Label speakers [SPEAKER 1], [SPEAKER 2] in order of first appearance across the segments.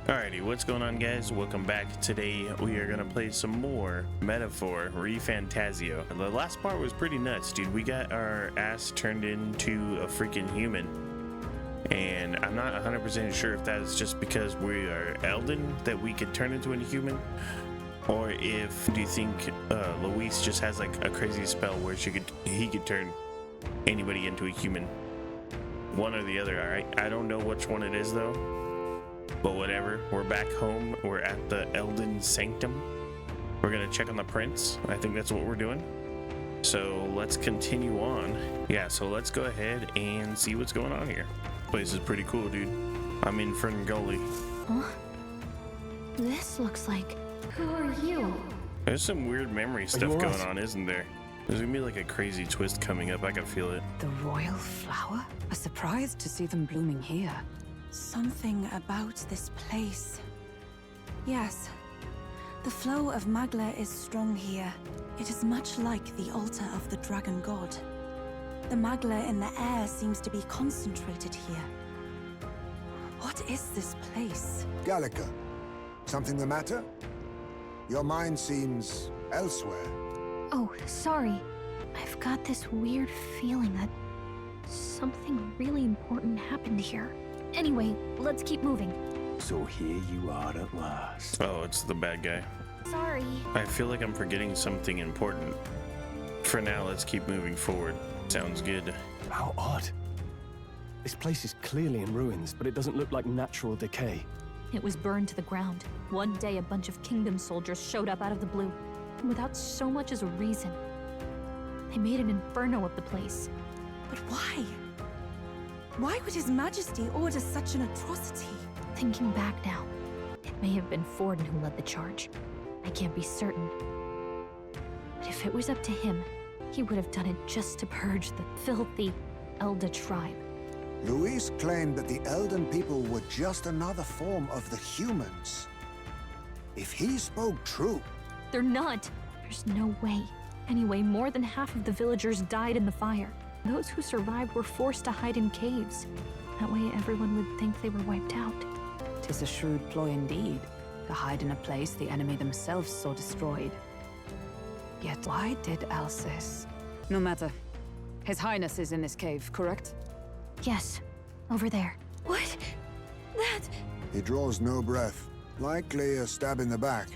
[SPEAKER 1] Alrighty, what's going on, guys? Welcome back. Today we are gonna play some more Metaphor ReFantazio. The last part was pretty nuts, dude. We got our ass turned into a freaking human, and I'm not 100% sure if that is just because we are Elden that we could turn into a human, or if do you think Luis just has like a crazy spell where he could turn anybody into a human? One or the other. All right, I don't know which one it is though. But whatever, we're back home. We're at the Elden Sanctum. We're gonna check on the prince. I think that's what we're doing. So let's continue on. Yeah, so let's go ahead and see what's going on here. Place is pretty cool, dude. I'm in Ferngully.
[SPEAKER 2] Huh? This looks like... Who are you?
[SPEAKER 1] There's some weird memory stuff going on, isn't there? There's gonna be like a crazy twist coming up. I can feel it.
[SPEAKER 3] The royal flower? A surprise to see them blooming here.
[SPEAKER 4] Something about this place. Yes, the flow of Magla is strong here. It is much like the altar of the dragon god. The Magla in the air seems to be concentrated here. What is this place?
[SPEAKER 5] Gallica, something the matter? Your mind seems elsewhere.
[SPEAKER 2] Oh, sorry. I've got this weird feeling that something really important happened here. Anyway, let's keep moving.
[SPEAKER 6] So here you are at last.
[SPEAKER 1] Oh, it's the bad guy.
[SPEAKER 2] Sorry.
[SPEAKER 1] I feel like I'm forgetting something important. For now, let's keep moving forward. Sounds good.
[SPEAKER 6] How odd. This place is clearly in ruins, but it doesn't look like natural decay.
[SPEAKER 2] It was burned to the ground. One day, a bunch of kingdom soldiers showed up out of the blue, without so much as a reason. They made an inferno of the place.
[SPEAKER 4] But why? Why would His Majesty order such an atrocity?
[SPEAKER 2] Thinking back now, it may have been Forden who led the charge. I can't be certain. But if it was up to him, he would have done it just to purge the filthy Elda tribe.
[SPEAKER 5] Luis claimed that the Elden people were just another form of the humans. If he spoke true...
[SPEAKER 2] They're not. There's no way. Anyway, more than half of the villagers died in the fire. Those who survived were forced to hide in caves. That way everyone would think they were wiped out.
[SPEAKER 3] 'Tis a shrewd ploy indeed, to hide in a place the enemy themselves saw destroyed. Yet why did Alcis? No matter. His Highness is in this cave, correct?
[SPEAKER 2] Yes, over there.
[SPEAKER 4] What? That...
[SPEAKER 5] He draws no breath. Likely a stab in the back.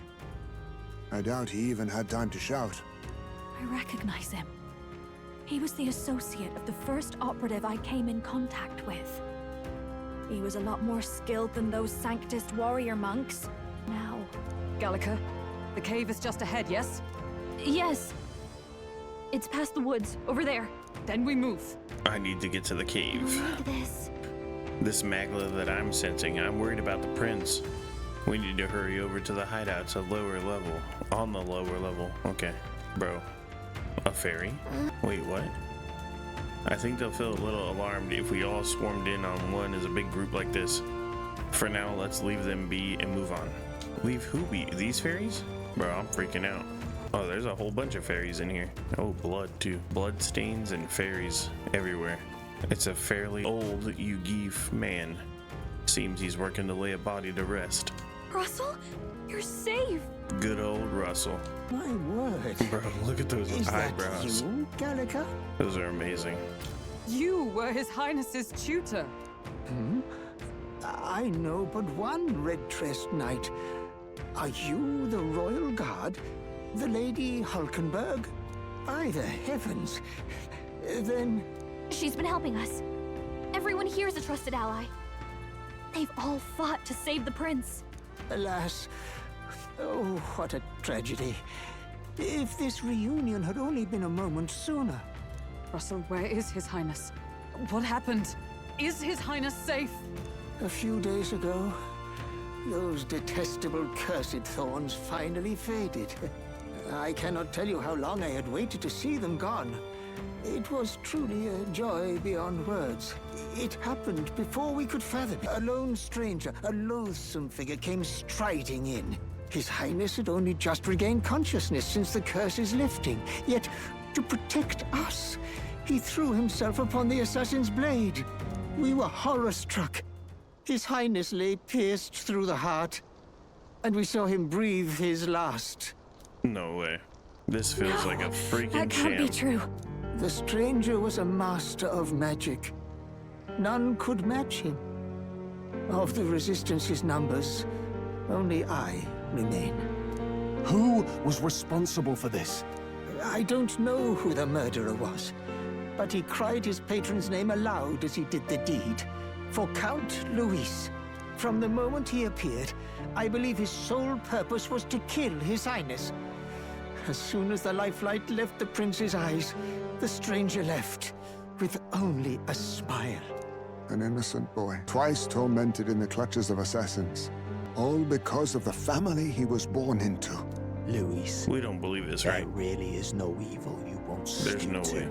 [SPEAKER 5] I doubt he even had time to shout.
[SPEAKER 4] I recognize him. He was the associate of the first operative I came in contact with. He was a lot more skilled than those Sanctist warrior monks. Now...
[SPEAKER 3] Gallica, the cave is just ahead, yes?
[SPEAKER 2] Yes. It's past the woods, over there.
[SPEAKER 3] Then we move.
[SPEAKER 1] I need to get to the cave.
[SPEAKER 2] Like this.
[SPEAKER 1] This Magla that I'm sensing, I'm worried about the prince. We need to hurry over to the hideouts at lower level. On the lower level. Okay. Bro. A fairy? Wait, what? I think they'll feel a little alarmed if we all swarmed in on one as a big group like this. For now, let's leave them be and move on. Leave who be? These fairies? Bro, I'm freaking out. Oh, there's a whole bunch of fairies in here. Oh, blood too. Blood stains and fairies everywhere. It's a fairly old Ugif man. Seems he's working to lay a body to rest.
[SPEAKER 4] Russell? You're safe!
[SPEAKER 1] Good old Russell.
[SPEAKER 7] My word.
[SPEAKER 1] Bro, look at those
[SPEAKER 7] Is
[SPEAKER 1] eyebrows.
[SPEAKER 7] that you, Gallica?
[SPEAKER 1] Those are amazing.
[SPEAKER 3] You were His Highness's tutor.
[SPEAKER 7] I know but one red-tressed knight. Are you the royal guard? The Lady Hulkenberg? By the heavens. Then...
[SPEAKER 2] She's been helping us. Everyone here is a trusted ally. They've all fought to save the prince.
[SPEAKER 7] Alas. Oh, what a tragedy. If this reunion had only been a moment sooner.
[SPEAKER 3] Russell, where is His Highness? What happened? Is His Highness safe?
[SPEAKER 7] A few days ago, those detestable cursed thorns finally faded. I cannot tell you how long I had waited to see them gone. It was truly a joy beyond words. It happened before we could fathom it. A lone stranger, a loathsome figure came striding in. His Highness had only just regained consciousness since the curse's lifting. Yet, to protect us, he threw himself upon the assassin's blade. We were horror-struck. His Highness lay pierced through the heart, and we saw him breathe his last.
[SPEAKER 1] No way. This feels like a freaking
[SPEAKER 2] That can't
[SPEAKER 1] sham.
[SPEAKER 2] be true.
[SPEAKER 7] The stranger was a master of magic. None could match him. Of the Resistance's numbers, only I remain.
[SPEAKER 6] Who was responsible for this?
[SPEAKER 7] I don't know who the murderer was, but he cried his patron's name aloud as he did the deed. For Count Luis. From the moment he appeared, I believe his sole purpose was to kill His Highness. As soon as the lifelight left the prince's eyes, the stranger left, with only a smile.
[SPEAKER 5] An innocent boy, twice tormented in the clutches of assassins. All because of the family he was born into.
[SPEAKER 8] Luis,
[SPEAKER 1] We don't believe this,
[SPEAKER 8] there
[SPEAKER 1] right?
[SPEAKER 8] really is no evil you won't
[SPEAKER 1] There's
[SPEAKER 8] stoop
[SPEAKER 1] no
[SPEAKER 8] to.
[SPEAKER 1] way.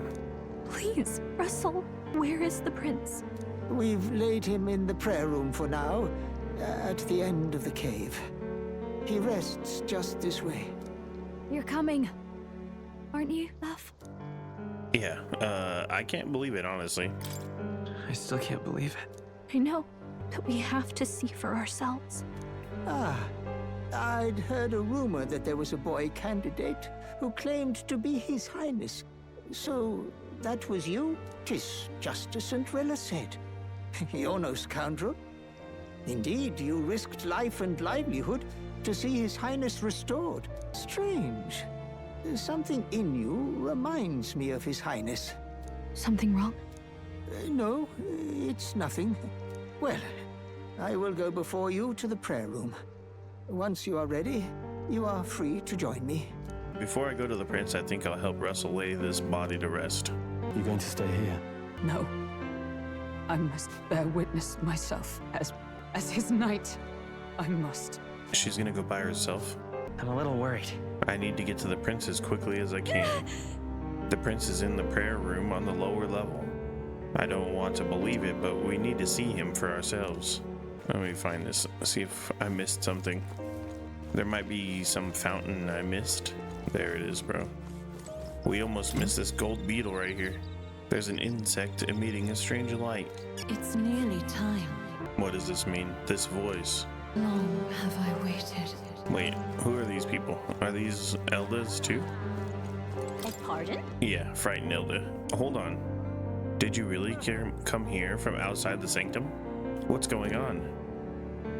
[SPEAKER 2] Please, Russell, where is the prince?
[SPEAKER 7] We've laid him in the prayer room for now, at the end of the cave. He rests just this way.
[SPEAKER 2] You're coming, aren't you, love?
[SPEAKER 1] Yeah, I can't believe it, honestly.
[SPEAKER 6] I still can't believe it.
[SPEAKER 2] I know, but we have to see for ourselves.
[SPEAKER 7] Ah, I'd heard a rumor that there was a boy candidate who claimed to be His Highness. So, that was you? 'Tis just as Cinderella said. You're no scoundrel. Indeed, you risked life and livelihood to see His Highness restored. Strange. Something in you reminds me of His Highness.
[SPEAKER 2] Something wrong?
[SPEAKER 7] No, it's nothing. Well, I will go before you to the prayer room. Once you are ready, you are free to join me.
[SPEAKER 1] Before I go to the prince, I think I'll help Russell lay this body to rest.
[SPEAKER 6] You're going to stay here?
[SPEAKER 3] No. I must bear witness myself as his knight. I must.
[SPEAKER 1] She's gonna go by herself.
[SPEAKER 9] I'm a little worried.
[SPEAKER 1] I need to get to the prince as quickly as I can. The prince is in the prayer room on the lower level. I don't want to believe it, but we need to see him for ourselves. Let me find this, see if I missed something. There might be some fountain I missed. There it is, bro. We almost missed this gold beetle right here. There's an insect emitting a strange light.
[SPEAKER 4] It's nearly time.
[SPEAKER 1] What does this mean? This voice.
[SPEAKER 4] Long have I waited.
[SPEAKER 1] Wait, who are these people? Are these Eldas too?
[SPEAKER 2] Pardon?
[SPEAKER 1] Yeah, frightened Elda. Hold on. Did you really come here from outside the sanctum? What's going on?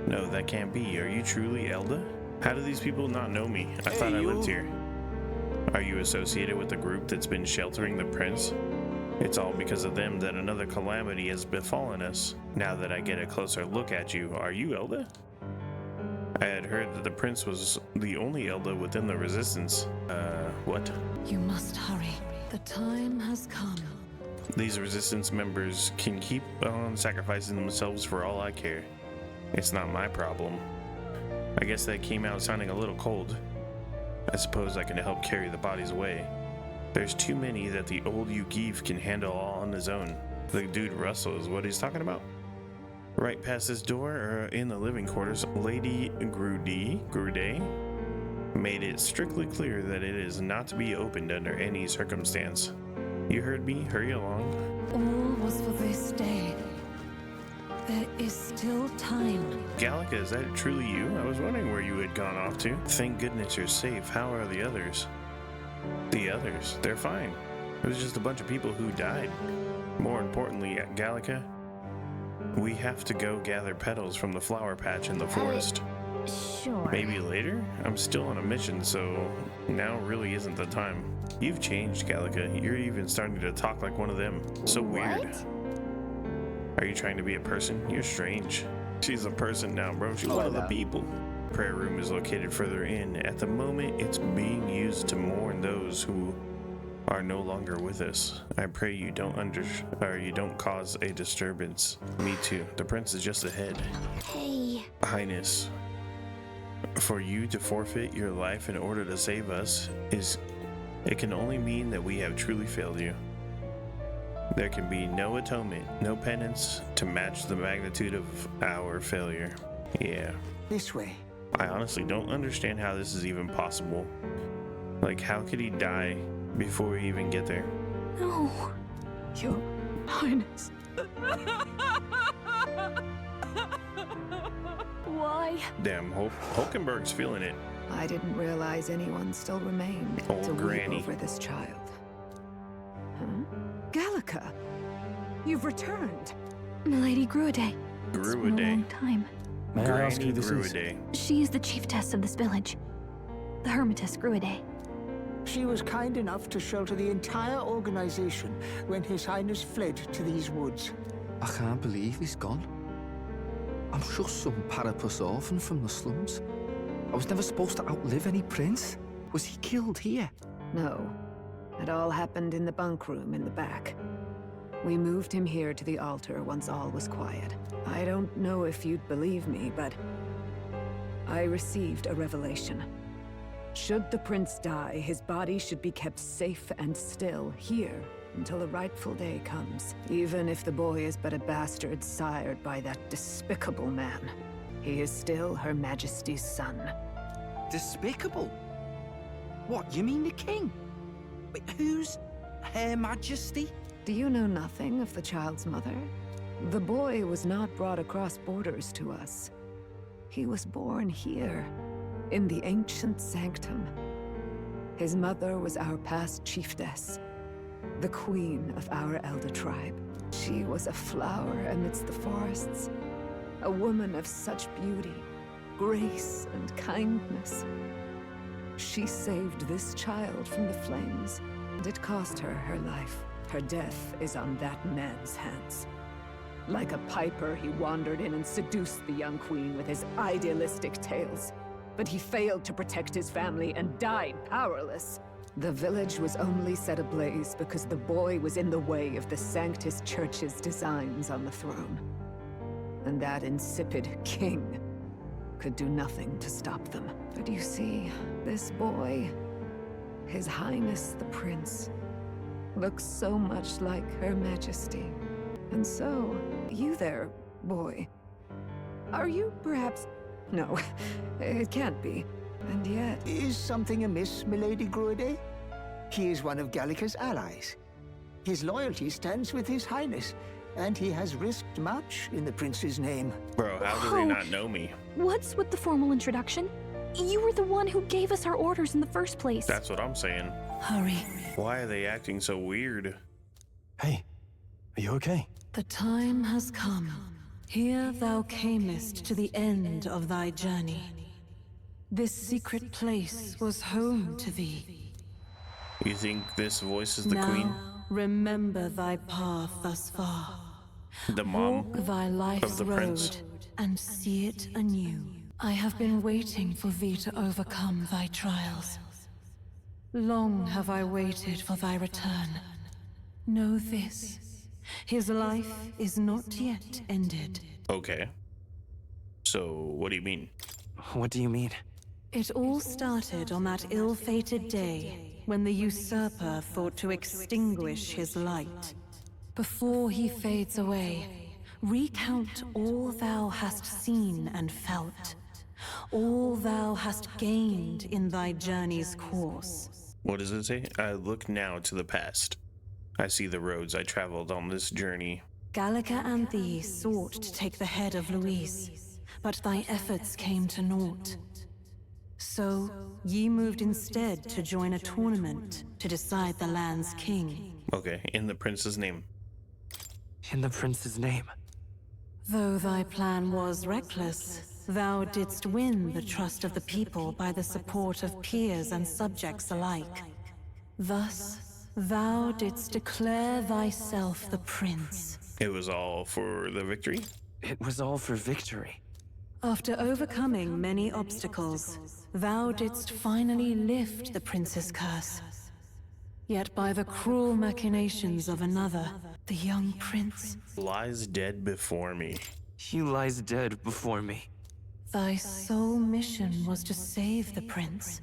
[SPEAKER 1] No, that can't be. Are you truly Elda? How do these people not know me? I thought I lived here. Are you associated with the group that's been sheltering the prince? It's all because of them that another calamity has befallen us. Now that I get a closer look at you, are you Elda? I had heard that the prince was the only Elda within the resistance. What?
[SPEAKER 4] You must hurry. The time has come.
[SPEAKER 1] These resistance members can keep on sacrificing themselves for all I care. It's not my problem. I guess that came out sounding a little cold. I suppose I can help carry the bodies away. There's too many that the old Yugif can handle all on his own. The dude Russell is what he's talking about. Right past this door, or in the living quarters, Lady Grude made it strictly clear that it is not to be opened under any circumstance. You heard me, hurry along.
[SPEAKER 4] All was for this day. There is still time.
[SPEAKER 1] Gallica, is that truly you? I was wondering where you had gone off to. Thank goodness you're safe. How are the others? The others? They're fine. It was just a bunch of people who died. More importantly, Gallica, we have to go gather petals from the flower patch in the forest.
[SPEAKER 2] Sure.
[SPEAKER 1] Maybe later? I'm still on a mission, so now really isn't the time. You've changed, Gallica. You're even starting to talk like one of them. So weird.
[SPEAKER 2] What?
[SPEAKER 1] Are you trying to be a person? You're strange. She's a person now, bro. She's one of the people. Prayer room is located further in. At the moment, it's being used to mourn those who are no longer with us. I pray you don't cause a disturbance. Me too. The prince is just ahead.
[SPEAKER 2] Hey.
[SPEAKER 1] Highness, for you to forfeit your life in order to save us it can only mean that we have truly failed you. There can be no atonement, no penance to match the magnitude of our failure. Yeah.
[SPEAKER 7] This way.
[SPEAKER 1] I honestly don't understand how this is even possible. Like, how could he die before we even get there?
[SPEAKER 2] No.
[SPEAKER 3] Your Highness.
[SPEAKER 1] Damn, Hulkenberg's feeling it.
[SPEAKER 3] I didn't realize anyone still remained
[SPEAKER 1] Old
[SPEAKER 3] to
[SPEAKER 1] granny.
[SPEAKER 3] weep over this child. Huh? Gallica, you've returned.
[SPEAKER 2] Milady Gruiday. It's been a
[SPEAKER 1] Gruiday.
[SPEAKER 2] long time.
[SPEAKER 6] May I ask
[SPEAKER 1] Granny
[SPEAKER 6] who this is?
[SPEAKER 1] Gruiday.
[SPEAKER 2] She is the chiefess of this village. The Hermitess Gruiday.
[SPEAKER 7] She was kind enough to shelter the entire organization when His Highness fled to these woods.
[SPEAKER 9] I can't believe he's gone. I'm just some parapus orphan from the slums. I was never supposed to outlive any prince. Was he killed here?
[SPEAKER 3] No, it all happened in the bunk room in the back. We moved him here to the altar once all was quiet. I don't know if you'd believe me, but I received a revelation. Should the prince die, his body should be kept safe and still here until the rightful day comes. Even if the boy is but a bastard sired by that despicable man, he is still Her Majesty's son.
[SPEAKER 9] Despicable? What, you mean the king? Wait, who's Her Majesty?
[SPEAKER 3] Do you know nothing of the child's mother? The boy was not brought across borders to us. He was born here, in the ancient sanctum. His mother was our past chiefess, the queen of our elder tribe. She was a flower amidst the forests, a woman of such beauty, grace, and kindness. She saved this child from the flames, and it cost her her life. Her death is on that man's hands. Like a piper, he wandered in and seduced the young queen with his idealistic tales. But he failed to protect his family and died powerless. The village was only set ablaze because the boy was in the way of the Sanctus Church's designs on the throne. And that insipid king could do nothing to stop them. But you see, this boy, His Highness the Prince, looks so much like Her Majesty. And so, you there, boy. Are you perhaps... No, it can't be. And yet...
[SPEAKER 7] Is something amiss, Milady Gruiday? He is one of Gallica's allies. His loyalty stands with His Highness, and he has risked much in the prince's name.
[SPEAKER 1] Bro, how do they not know me?
[SPEAKER 2] What's with the formal introduction? You were the one who gave us our orders in the first place.
[SPEAKER 1] That's what I'm saying.
[SPEAKER 4] Hurry.
[SPEAKER 1] Why are they acting so weird?
[SPEAKER 6] Hey, are you okay?
[SPEAKER 4] The time has come. Here thou camest to the end of thy journey. This secret place was home to thee.
[SPEAKER 1] You think this voice is the
[SPEAKER 4] now,
[SPEAKER 1] queen?
[SPEAKER 4] Remember thy path thus far.
[SPEAKER 1] The mom
[SPEAKER 4] Walk thy life's
[SPEAKER 1] of the
[SPEAKER 4] road
[SPEAKER 1] prince?
[SPEAKER 4] and see it anew. I have been waiting for thee to overcome thy trials. Long have I waited for thy return. Know this. His life is not yet ended.
[SPEAKER 1] Okay. So, what do you mean?
[SPEAKER 6] What do you mean?
[SPEAKER 4] It all started on that ill-fated day when the usurper thought to extinguish his light. Before he fades away, recount all thou hast seen and felt, all thou hast gained in thy journey's course.
[SPEAKER 1] What does it say? I look now to the past. I see the roads I traveled on this journey.
[SPEAKER 4] Gallica and thee sought to take the head of Luis, but thy efforts came to naught. So, ye moved instead to join a tournament to decide the land's king.
[SPEAKER 1] Okay, in the prince's name.
[SPEAKER 6] In the prince's name.
[SPEAKER 4] Though thy plan was reckless, thou didst win the trust of the people by the support of peers and subjects alike. Thus, thou didst declare thyself the prince.
[SPEAKER 1] It was all for the victory?
[SPEAKER 6] It was all for victory.
[SPEAKER 4] After overcoming many obstacles, thou didst finally lift the prince's curse. Yet by the cruel machinations of another, the young prince,
[SPEAKER 1] Lies dead before me.
[SPEAKER 6] He lies dead before me.
[SPEAKER 4] thy sole mission was to save the prince.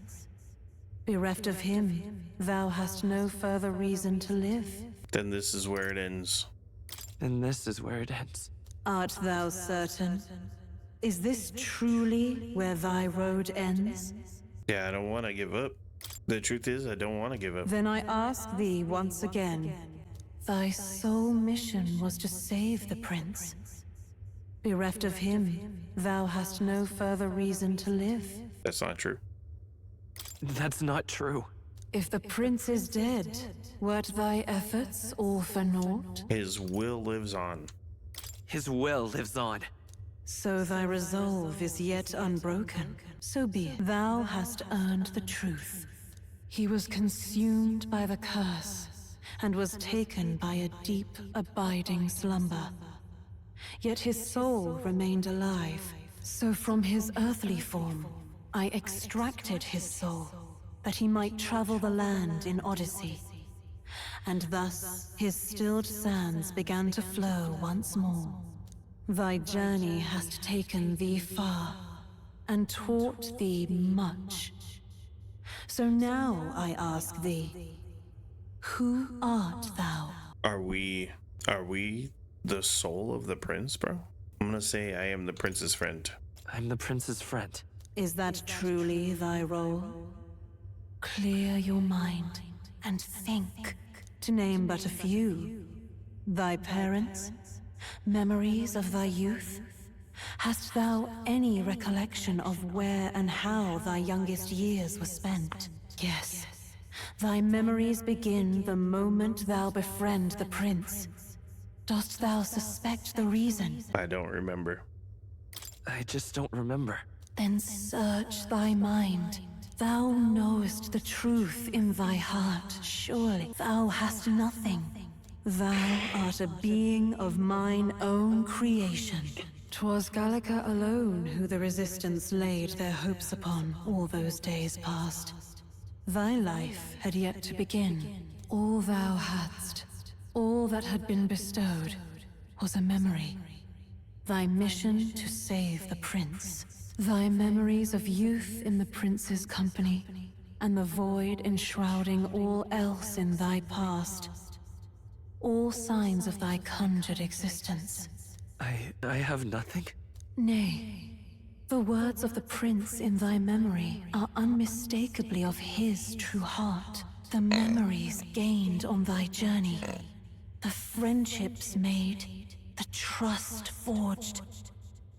[SPEAKER 4] Bereft of him, thou hast no further reason to live.
[SPEAKER 1] Then this is where it ends.
[SPEAKER 6] And this is where it ends.
[SPEAKER 4] Art thou certain? Is this truly where thy road ends?
[SPEAKER 1] Yeah, I don't want to give up. The truth is, I don't want to give up.
[SPEAKER 4] Then I ask thee once again, thy sole mission was to save the prince. Bereft of him, thou hast no further reason to live.
[SPEAKER 1] That's not true.
[SPEAKER 6] That's not true.
[SPEAKER 4] If the prince is dead, wert thy efforts all for naught?
[SPEAKER 1] His will lives on.
[SPEAKER 6] His will lives on.
[SPEAKER 4] So thy resolve is yet unbroken. So be it. Thou hast earned the truth. He was consumed by the curse, and was taken by a deep, abiding slumber. Yet his soul remained alive. So from his earthly form, I extracted his soul, that he might travel the land in Odyssey. And thus his stilled sands began to flow once more. Thy journey hast taken thee far, and taught thee much. So now I ask thee, who art thou?
[SPEAKER 1] Are we the soul of the prince, bro? I'm gonna say I am the prince's friend.
[SPEAKER 6] I'm the prince's friend.
[SPEAKER 4] Is that truly thy role? Clear your mind and think, to name but a few. Thy parents, memories of thy youth? Hast thou any recollection of where and how thy youngest years were spent? Yes, thy memories begin the moment thou befriend the prince. Dost thou suspect the reason?
[SPEAKER 1] I don't remember.
[SPEAKER 6] I just don't remember.
[SPEAKER 4] Then search thy mind. Thou knowest the truth in thy heart. Surely thou hast nothing. Thou art a being of mine own creation. 'Twas Gallica alone who the Resistance laid their hopes upon all those days past. Thy life had yet to begin. All thou hadst, all that had been bestowed, was a memory. Thy mission to save the prince. Thy memories of youth in the prince's company, and the void enshrouding all else in thy past. All signs of thy conjured existence.
[SPEAKER 6] I have nothing?
[SPEAKER 4] Nay, the words of the prince in thy memory are unmistakably of his true heart. The memories gained on thy journey, the friendships made, the trust forged.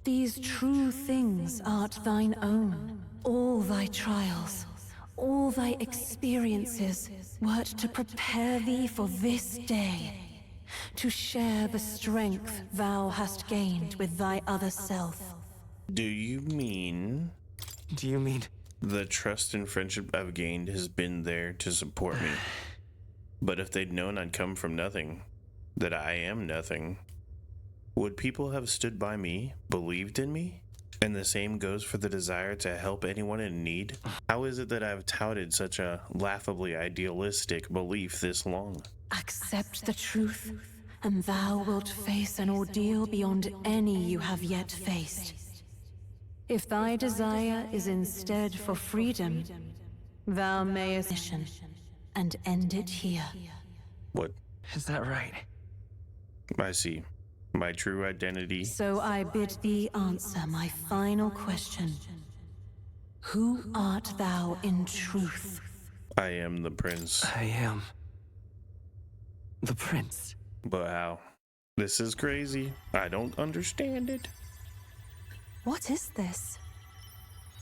[SPEAKER 4] These true things art thine own. All thy trials, all thy experiences wert to prepare thee for this day. To share the strength thou hast gained with thy other self.
[SPEAKER 1] Do you mean
[SPEAKER 6] Do you mean...
[SPEAKER 1] the trust and friendship I've gained has been there to support me? But if they'd known I'd come from nothing, that I am nothing, would people have stood by me, believed in me? And the same goes for the desire to help anyone in need? How is it that I've touted such a laughably idealistic belief this long?
[SPEAKER 4] Accept the truth, and thou wilt face an ordeal beyond any you have yet faced. If thy desire is instead for freedom, thou mayest mission and end it here.
[SPEAKER 1] What?
[SPEAKER 6] Is that right?
[SPEAKER 1] I see. My true identity.
[SPEAKER 4] So I bid thee answer my final question. Who art thou in truth?
[SPEAKER 1] I am the prince.
[SPEAKER 6] I am... the prince.
[SPEAKER 1] But how? This is crazy. I don't understand it.
[SPEAKER 4] What is this?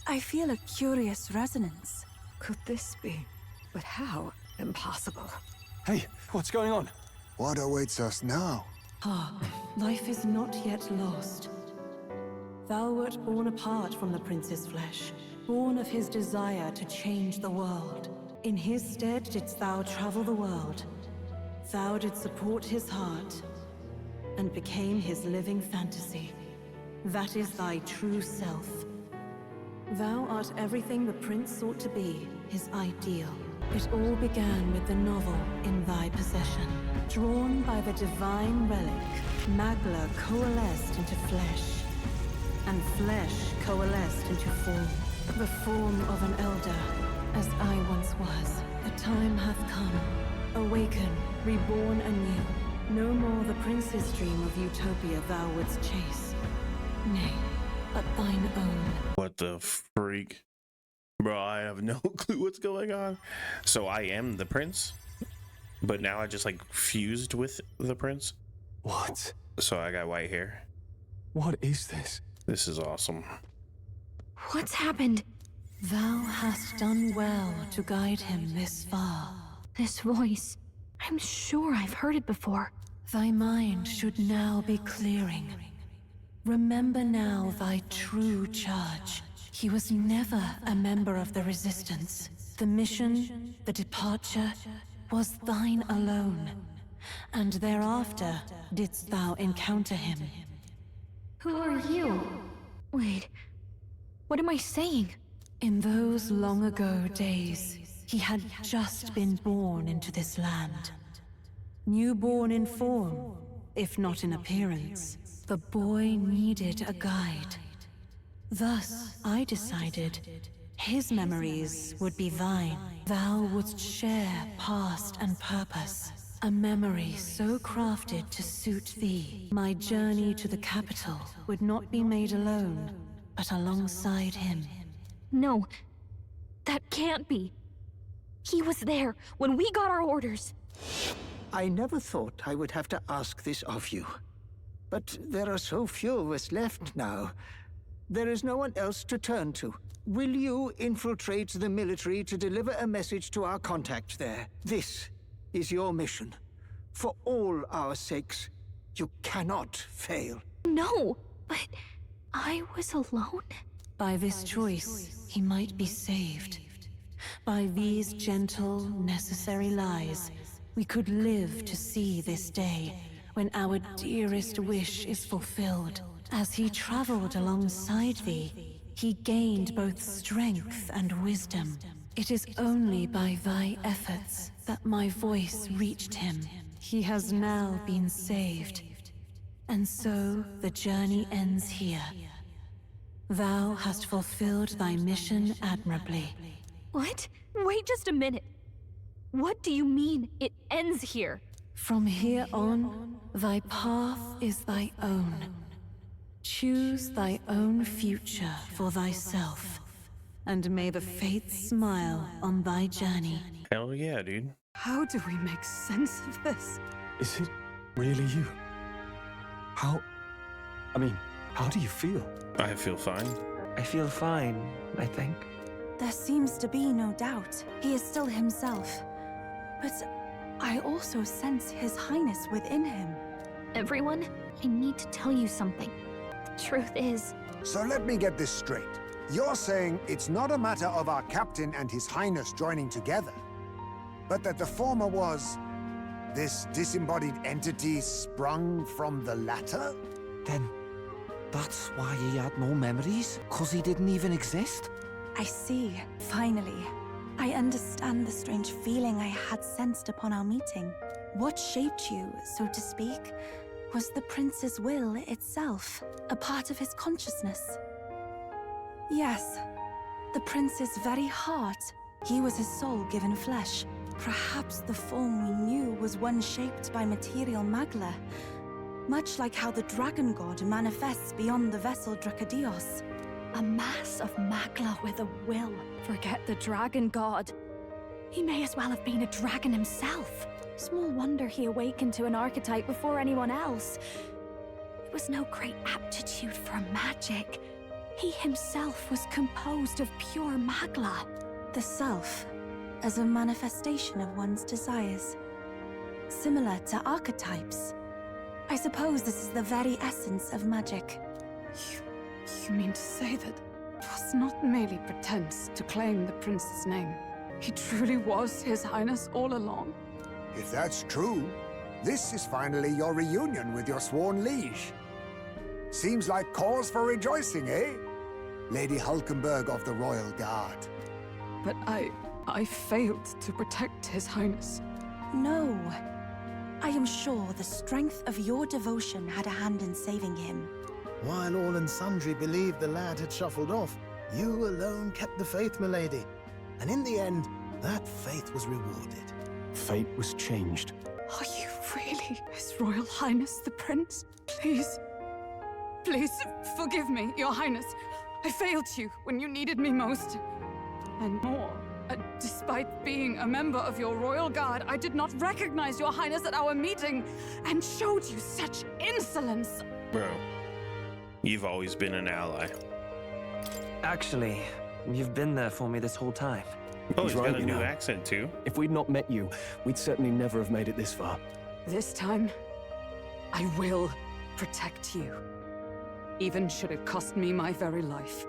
[SPEAKER 4] I feel a curious resonance.
[SPEAKER 3] Could this be? But how? Impossible.
[SPEAKER 6] Hey, what's going on?
[SPEAKER 5] What awaits us now?
[SPEAKER 4] Hark, life is not yet lost. Thou wert born apart from the prince's flesh, born of his desire to change the world. In his stead didst thou travel the world. Thou didst support his heart, and became his living fantasy. That is thy true self. Thou art everything the prince sought to be, his ideal. It all began with the novel in thy possession. Drawn by the divine relic, Magla coalesced into flesh, and flesh coalesced into form. The form of an elder, as I once was. The time hath come. Awaken, reborn anew. No more the prince's dream of utopia thou wouldst chase. Nay, but thine own.
[SPEAKER 1] What the freak? Bro, I have no clue what's going on. So I am the prince? But now I just like fused with the prince?
[SPEAKER 6] What?
[SPEAKER 1] So I got white hair?
[SPEAKER 6] What is this?
[SPEAKER 1] This is awesome.
[SPEAKER 2] What's happened?
[SPEAKER 4] Thou hast done well to guide him this far.
[SPEAKER 2] This voice. I'm sure I've heard it before.
[SPEAKER 4] Thy mind should now be clearing. Remember now thy true charge. He was never a member of the Resistance. The mission, the departure, was thine alone. And thereafter didst thou encounter him.
[SPEAKER 2] Who are you? Wait, what am I saying?
[SPEAKER 4] In those long ago days, he had just been born into this land. Newborn in form, if not in appearance, the boy needed a guide. Thus, I decided his memories would be thine. Thou wouldst share past and purpose. A memory so crafted to suit thee. My journey to the capital would not be made alone, but alongside him.
[SPEAKER 2] No, that can't be. He was there when we got our orders.
[SPEAKER 7] I never thought I would have to ask this of you. But there are so few of us left now. There is no one else to turn to. Will you infiltrate the military to deliver a message to our contact there? This is your mission. For all our sakes, you cannot fail.
[SPEAKER 2] No, but I was alone.
[SPEAKER 4] By this choice, he might be saved. By these gentle, necessary lies, we could live to see this day when our dearest wish is fulfilled. As he traveled alongside thee, he gained both strength and wisdom. It is only by thy efforts that my voice reached him. He has now been saved. And so the journey ends here. Thou hast fulfilled thy mission admirably.
[SPEAKER 2] What? Wait just a minute. What do you mean it ends here?
[SPEAKER 4] From here on, thy path is thy own. Choose thy own future for thyself, and may the fates smile on thy journey.
[SPEAKER 1] Hell yeah, dude.
[SPEAKER 3] How do we make sense of this?
[SPEAKER 6] Is it really you? How do you feel?
[SPEAKER 1] I feel fine.
[SPEAKER 8] I feel fine, I think.
[SPEAKER 4] There seems to be no doubt. He is still himself. But I also sense His Highness within him.
[SPEAKER 2] Everyone, I need to tell you something. The truth is...
[SPEAKER 5] So let me get this straight. You're saying it's not a matter of our captain and His Highness joining together, but that the former was this disembodied entity sprung from the latter?
[SPEAKER 9] Then, that's why he had no memories? 'Cause he didn't even exist?
[SPEAKER 4] I see, finally. I understand the strange feeling I had sensed upon our meeting. What shaped you, so to speak, was the prince's will itself, a part of his consciousness. Yes, the prince's very heart. He was his soul given flesh. Perhaps the form we knew was one shaped by material Magla, much like how the dragon god manifests beyond the vessel Drakadios.
[SPEAKER 2] A mass of Magla with a will. Forget the dragon god. He may as well have been a dragon himself. Small wonder he awakened to an archetype before anyone else. It was no great aptitude for magic. He himself was composed of pure Magla.
[SPEAKER 4] The self, as a manifestation of one's desires. Similar to archetypes. I suppose this is the very essence of magic.
[SPEAKER 3] You mean to say that it was not merely pretense to claim the prince's name? He truly was His Highness all along?
[SPEAKER 5] If that's true, this is finally your reunion with your sworn liege. Seems like cause for rejoicing, eh? Lady Hulkenberg of the Royal Guard.
[SPEAKER 3] But I failed to protect His Highness.
[SPEAKER 4] No. I am sure the strength of your devotion had a hand in saving him.
[SPEAKER 10] While all and sundry believed the lad had shuffled off, you alone kept the faith, milady. And in the end, that faith was rewarded.
[SPEAKER 6] Fate was changed.
[SPEAKER 3] Are you really His Royal Highness the Prince? Please forgive me, Your Highness. I failed you when you needed me most. And more, despite being a member of your Royal Guard, I did not recognize Your Highness at our meeting and showed you such insolence.
[SPEAKER 1] Bro. You've always been an ally.
[SPEAKER 8] Actually, you've been there for me this whole time.
[SPEAKER 1] Oh,
[SPEAKER 6] He's
[SPEAKER 1] he's
[SPEAKER 6] right,
[SPEAKER 1] got a
[SPEAKER 6] you
[SPEAKER 1] new
[SPEAKER 6] know.
[SPEAKER 1] accent too.
[SPEAKER 6] If we'd not met you, we'd certainly never have made it this far.
[SPEAKER 3] This time, I will protect you. Even should it cost me my very life.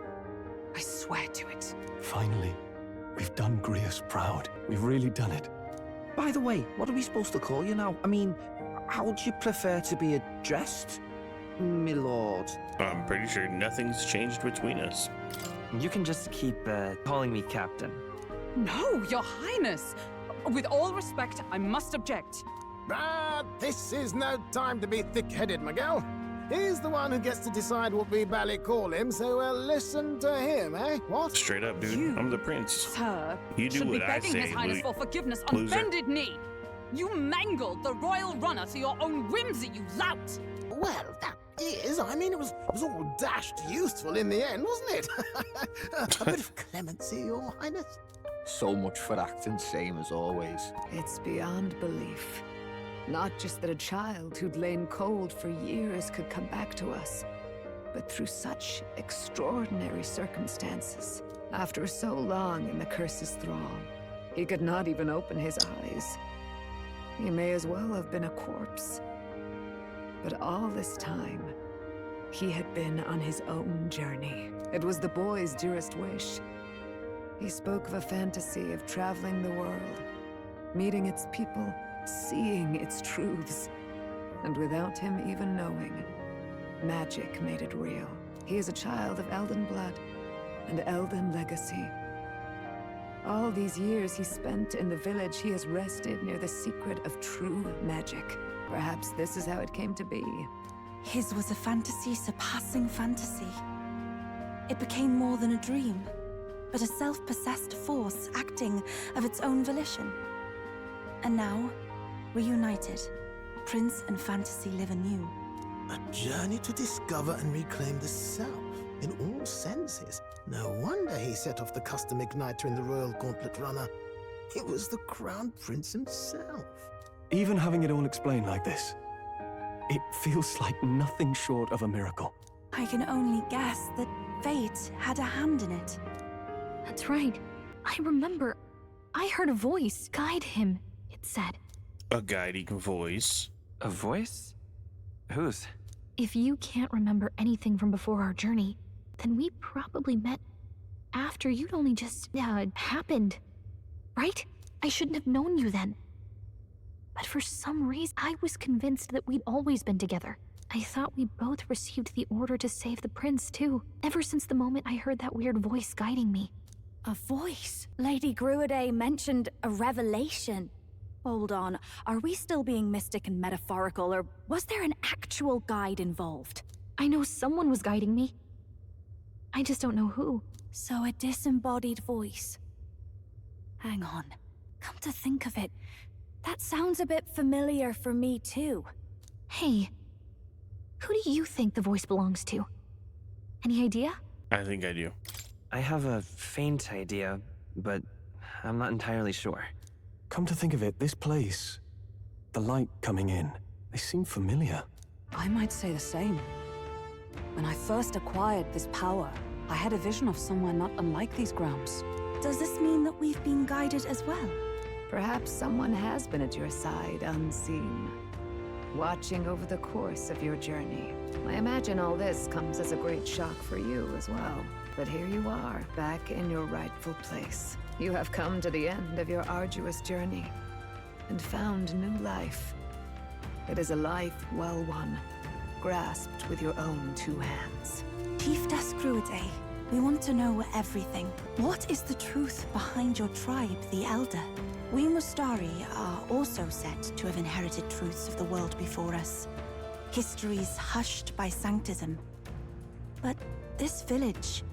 [SPEAKER 3] I swear to it.
[SPEAKER 6] Finally, we've done Grius proud. We've really done it.
[SPEAKER 9] By the way, what are we supposed to call you now? I mean, how would you prefer to be addressed, my lord?
[SPEAKER 1] I'm pretty sure nothing's changed between us.
[SPEAKER 8] You can just keep calling me Captain.
[SPEAKER 3] No, Your Highness! With all respect, I must object.
[SPEAKER 10] But this is no time to be thick-headed, Miguel. He's the one who gets to decide what we bally call him, so we'll listen to him, eh? What?
[SPEAKER 1] Straight up, dude.
[SPEAKER 3] You,
[SPEAKER 1] I'm the prince.
[SPEAKER 3] Sir,
[SPEAKER 1] You do
[SPEAKER 3] should be
[SPEAKER 1] what I
[SPEAKER 3] begging
[SPEAKER 1] say,
[SPEAKER 3] His Highness for forgiveness on
[SPEAKER 1] loser.
[SPEAKER 3] bended knee. You mangled the royal runner to your own whimsy, you lout!
[SPEAKER 10] Well, that is, I mean, it was all dashed useful in the end, wasn't it? A bit of clemency, Your Highness.
[SPEAKER 9] So much for acting same as always.
[SPEAKER 3] It's beyond belief. Not just that a child who'd lain cold for years could come back to us, but through such extraordinary circumstances. After so long in the curse's thrall, he could not even open his eyes. He may as well have been a corpse. But all this time, he had been on his own journey. It was the boy's dearest wish. He spoke of a fantasy of traveling the world, meeting its people, seeing its truths. And without him even knowing, magic made it real. He is a child of Elden blood and Elden legacy. All these years he spent in the village, he has rested near the secret of true magic. Perhaps this is how it came to be.
[SPEAKER 4] His was a fantasy surpassing fantasy. It became more than a dream, but a self-possessed force acting of its own volition. And now, reunited, Prince and fantasy live anew.
[SPEAKER 10] A journey to discover and reclaim the self, in all senses. No wonder he set off the custom igniter in the Royal Gauntlet Runner. It was the Crown Prince himself.
[SPEAKER 6] Even having it all explained like this, it feels like nothing short of a miracle.
[SPEAKER 4] I can only guess that fate had a hand in it.
[SPEAKER 2] That's right. I remember. I heard a voice guide him, it said.
[SPEAKER 1] A guiding voice.
[SPEAKER 8] A voice? Whose?
[SPEAKER 2] If you can't remember anything from before our journey, then we probably met after you'd only just happened. Right? I shouldn't have known you then. But for some reason, I was convinced that we'd always been together. I thought we both received the order to save the prince, too, ever since the moment I heard that weird voice guiding me.
[SPEAKER 11] A voice? Lady Gruiday mentioned a revelation. Hold on, are we still being mystic and metaphorical, or was there an actual guide involved?
[SPEAKER 2] I know someone was guiding me. I just don't know who.
[SPEAKER 11] So a disembodied voice. Hang on. Come to think of it, that sounds a bit familiar for me too.
[SPEAKER 2] Hey, who do you think the voice belongs to? Any idea?
[SPEAKER 1] I think I do.
[SPEAKER 8] I have a faint idea, but I'm not entirely sure.
[SPEAKER 6] Come to think of it, this place, the light coming in, they seem familiar.
[SPEAKER 3] I might say the same. When I first acquired this power, I had a vision of somewhere not unlike these grounds.
[SPEAKER 4] Does this mean that we've been guided as well?
[SPEAKER 3] Perhaps someone has been at your side unseen, watching over the course of your journey. I imagine all this comes as a great shock for you as well. But here you are, back in your rightful place. You have come to the end of your arduous journey and found new life. It is a life well won, grasped with your own two hands.
[SPEAKER 4] Chief Gruiday, we want to know everything. What is the truth behind your tribe, the Elder? We Mustari are also said to have inherited truths of the world before us. Histories hushed by sanctism. But this village,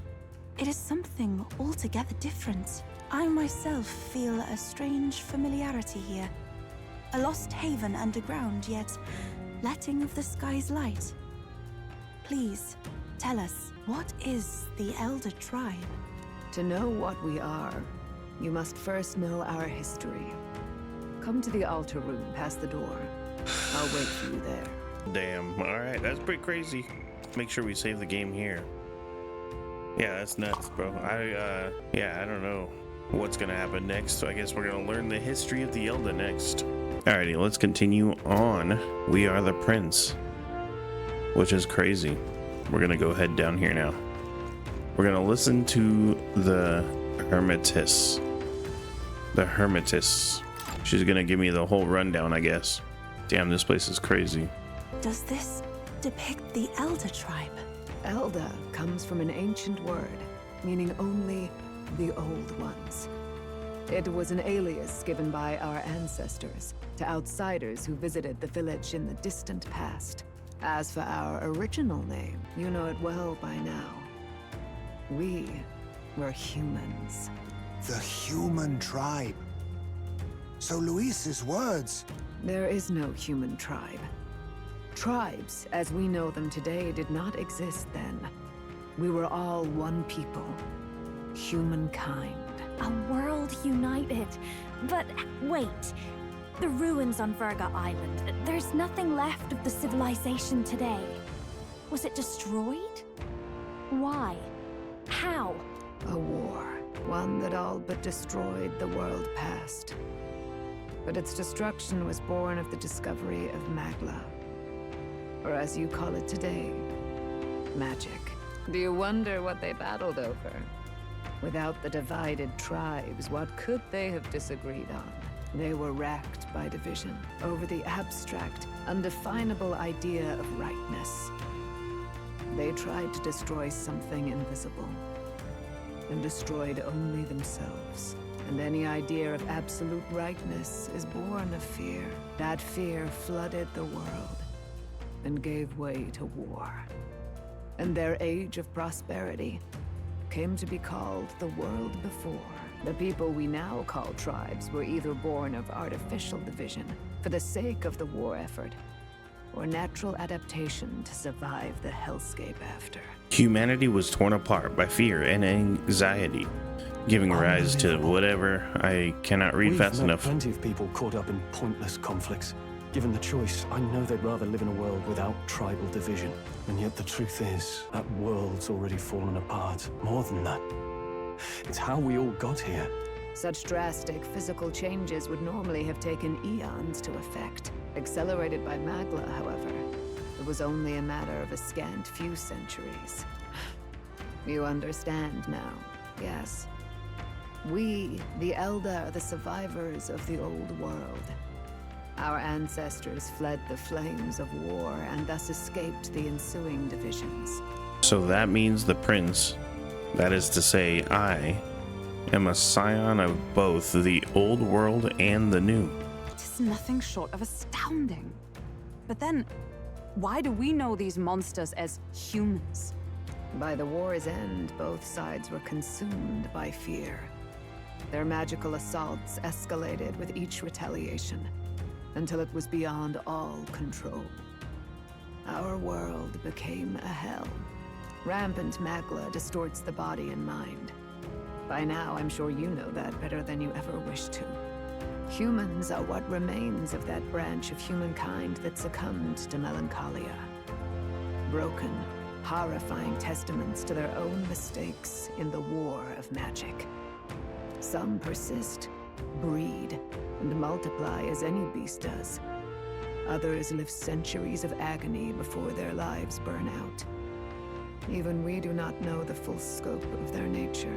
[SPEAKER 4] it is something altogether different. I myself feel a strange familiarity here. A lost haven underground, yet letting of the sky's light. Please, tell us, what is the Elder Tribe?
[SPEAKER 3] To know what we are, you must first know our history. Come to the altar room past the door. I'll wait for you there.
[SPEAKER 1] Damn. All right, that's pretty crazy. make sure we save the game here. Yeah, that's nuts, bro. Yeah, I don't know what's gonna happen next. So I guess we're gonna learn the history of the Elda next. Alrighty, let's continue on. We are the prince, which is crazy. We're gonna go head down here now. We're gonna listen to the Hermitess. The Hermitess. She's gonna give me the whole rundown, I guess. Damn, this place is crazy.
[SPEAKER 4] Does this depict the Elder tribe?
[SPEAKER 3] Elda comes from an ancient word, meaning only the old ones. It was an alias given by our ancestors to outsiders who visited the village in the distant past. As for our original name, you know it well by now. We were humans.
[SPEAKER 5] The human tribe. So Luis's words...
[SPEAKER 3] There is no human tribe. Tribes, as we know them today, did not exist then. We were all one people. Humankind.
[SPEAKER 11] A world united. But wait. The ruins on Virga Island. There's nothing left of the civilization today. Was it destroyed? Why? How?
[SPEAKER 3] A war. One that all but destroyed the world past. But its destruction was born of the discovery of Magla. Or as you call it today, magic. Do you wonder what they battled over? Without the divided tribes, what could they have disagreed on? They were racked by division over the abstract, undefinable idea of rightness. They tried to destroy something invisible, and destroyed only themselves. And any idea of absolute rightness is born of fear. That fear flooded the world and gave way to war. And their age of prosperity came to be called the world before. The people we now call tribes were either born of artificial division for the sake of the war effort, or natural adaptation to survive the hellscape after.
[SPEAKER 1] Humanity was torn apart by fear and anxiety, giving rise to whatever. I cannot read fast enough.
[SPEAKER 6] Plenty of people caught up in pointless conflicts. Given the choice, I know they'd rather live in a world without tribal division. And yet the truth is, that world's already fallen apart. More than that, it's how we all got here.
[SPEAKER 3] Such drastic physical changes would normally have taken eons to effect. Accelerated by Magla, however, it was only a matter of a scant few centuries. You understand now, yes? We, the Elda, are the survivors of the old world. Our ancestors fled the flames of war and thus escaped the ensuing divisions.
[SPEAKER 1] So that means the prince, that is to say, I am a scion of both the old world and the new.
[SPEAKER 3] It is nothing short of astounding. But then, why do we know these monsters as humans? By the war's end, both sides were consumed by fear. Their magical assaults escalated with each retaliation, until it was beyond all control. Our world became a hell. Rampant Magla distorts the body and mind. By now, I'm sure you know that better than you ever wished to. Humans are what remains of that branch of humankind that succumbed to melancholia. Broken, horrifying testaments to their own mistakes in the war of magic. Some persist, breed, and multiply as any beast does. Others live centuries of agony before their lives burn out. Even we do not know the full scope of their nature.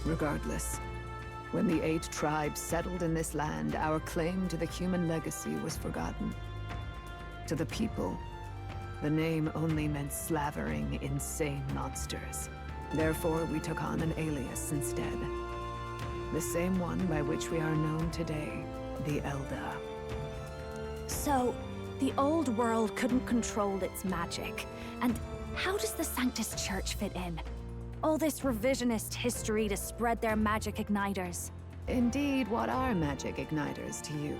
[SPEAKER 3] Regardless, when the 8 tribes settled in this land, our claim to the human legacy was forgotten. To the people, the name only meant slavering, insane monsters. Therefore, we took on an alias instead. The same one by which we are known today, the Elda.
[SPEAKER 11] So, the old world couldn't control its magic. And how does the Sanctus Church fit in? All this revisionist history to spread their magic igniters.
[SPEAKER 3] Indeed, what are magic igniters to you?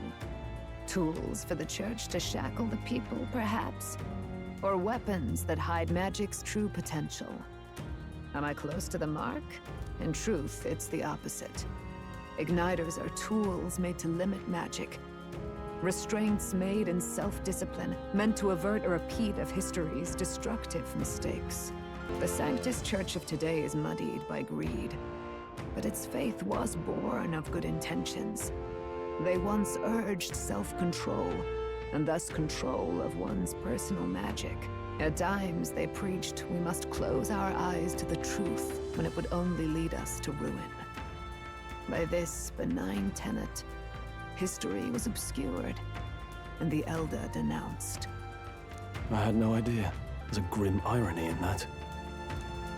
[SPEAKER 3] Tools for the Church to shackle the people, perhaps? Or weapons that hide magic's true potential? Am I close to the mark? In truth, it's the opposite. Igniters are tools made to limit magic, Restraints made in self-discipline, meant to avert a repeat of history's destructive mistakes. The Sanctus Church of today is muddied by greed, but its faith was born of good intentions. They once urged self-control, and thus control of one's personal magic. At times, they preached we must close our eyes to the truth when it would only lead us to ruin. By this benign tenet, history was obscured, and the Elder denounced.
[SPEAKER 6] I had no idea. There's a grim irony in that.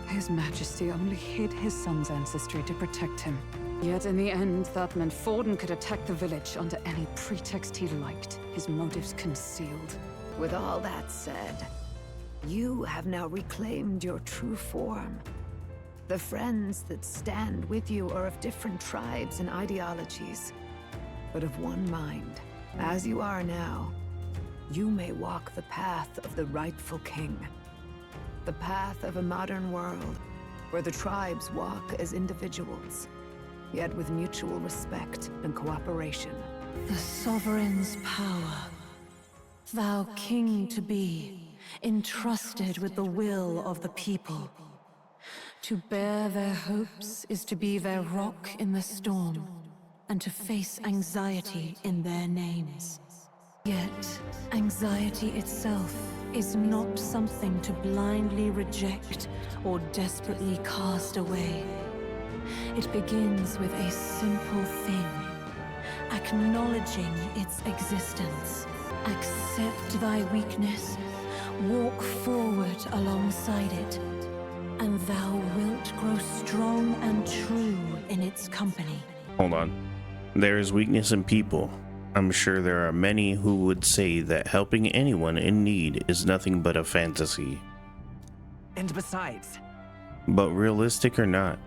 [SPEAKER 3] His Majesty only hid his son's ancestry to protect him. Yet in the end, that meant Forden could attack the village under any pretext he liked, his motives concealed. With all that said, you have now reclaimed your true form. The friends that stand with you are of different tribes and ideologies, but of one mind. As you are now, you may walk the path of the rightful king. The path of a modern world, where the tribes walk as individuals, yet with mutual respect and cooperation.
[SPEAKER 4] The sovereign's power, thou king to be, entrusted with the will of the people. To bear their hopes is to be their rock in the storm, and to face anxiety in their names. Yet, anxiety itself is not something to blindly reject or desperately cast away. It begins with a simple thing, acknowledging its existence. Accept thy weakness, walk forward alongside it, and thou wilt grow strong and true in its company.
[SPEAKER 1] Hold on. There is weakness in people. I'm sure there are many who would say that helping anyone in need is nothing but a fantasy.
[SPEAKER 8] And besides...
[SPEAKER 1] But realistic or not,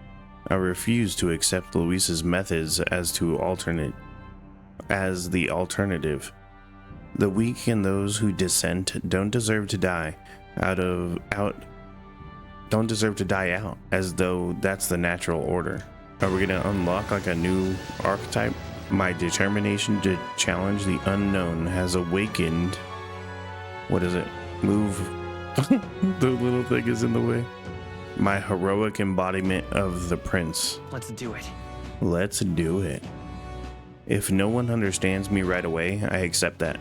[SPEAKER 1] I refuse to accept Luis's methods as the alternative. The weak and those who dissent don't deserve to die out, as though that's the natural order. Are we gonna unlock like a new archetype? My determination to challenge the unknown has awakened. What is it? Move. The little thing is in the way. My heroic embodiment of the prince.
[SPEAKER 8] Let's do it.
[SPEAKER 1] Let's do it. If no one understands me right away, I accept that.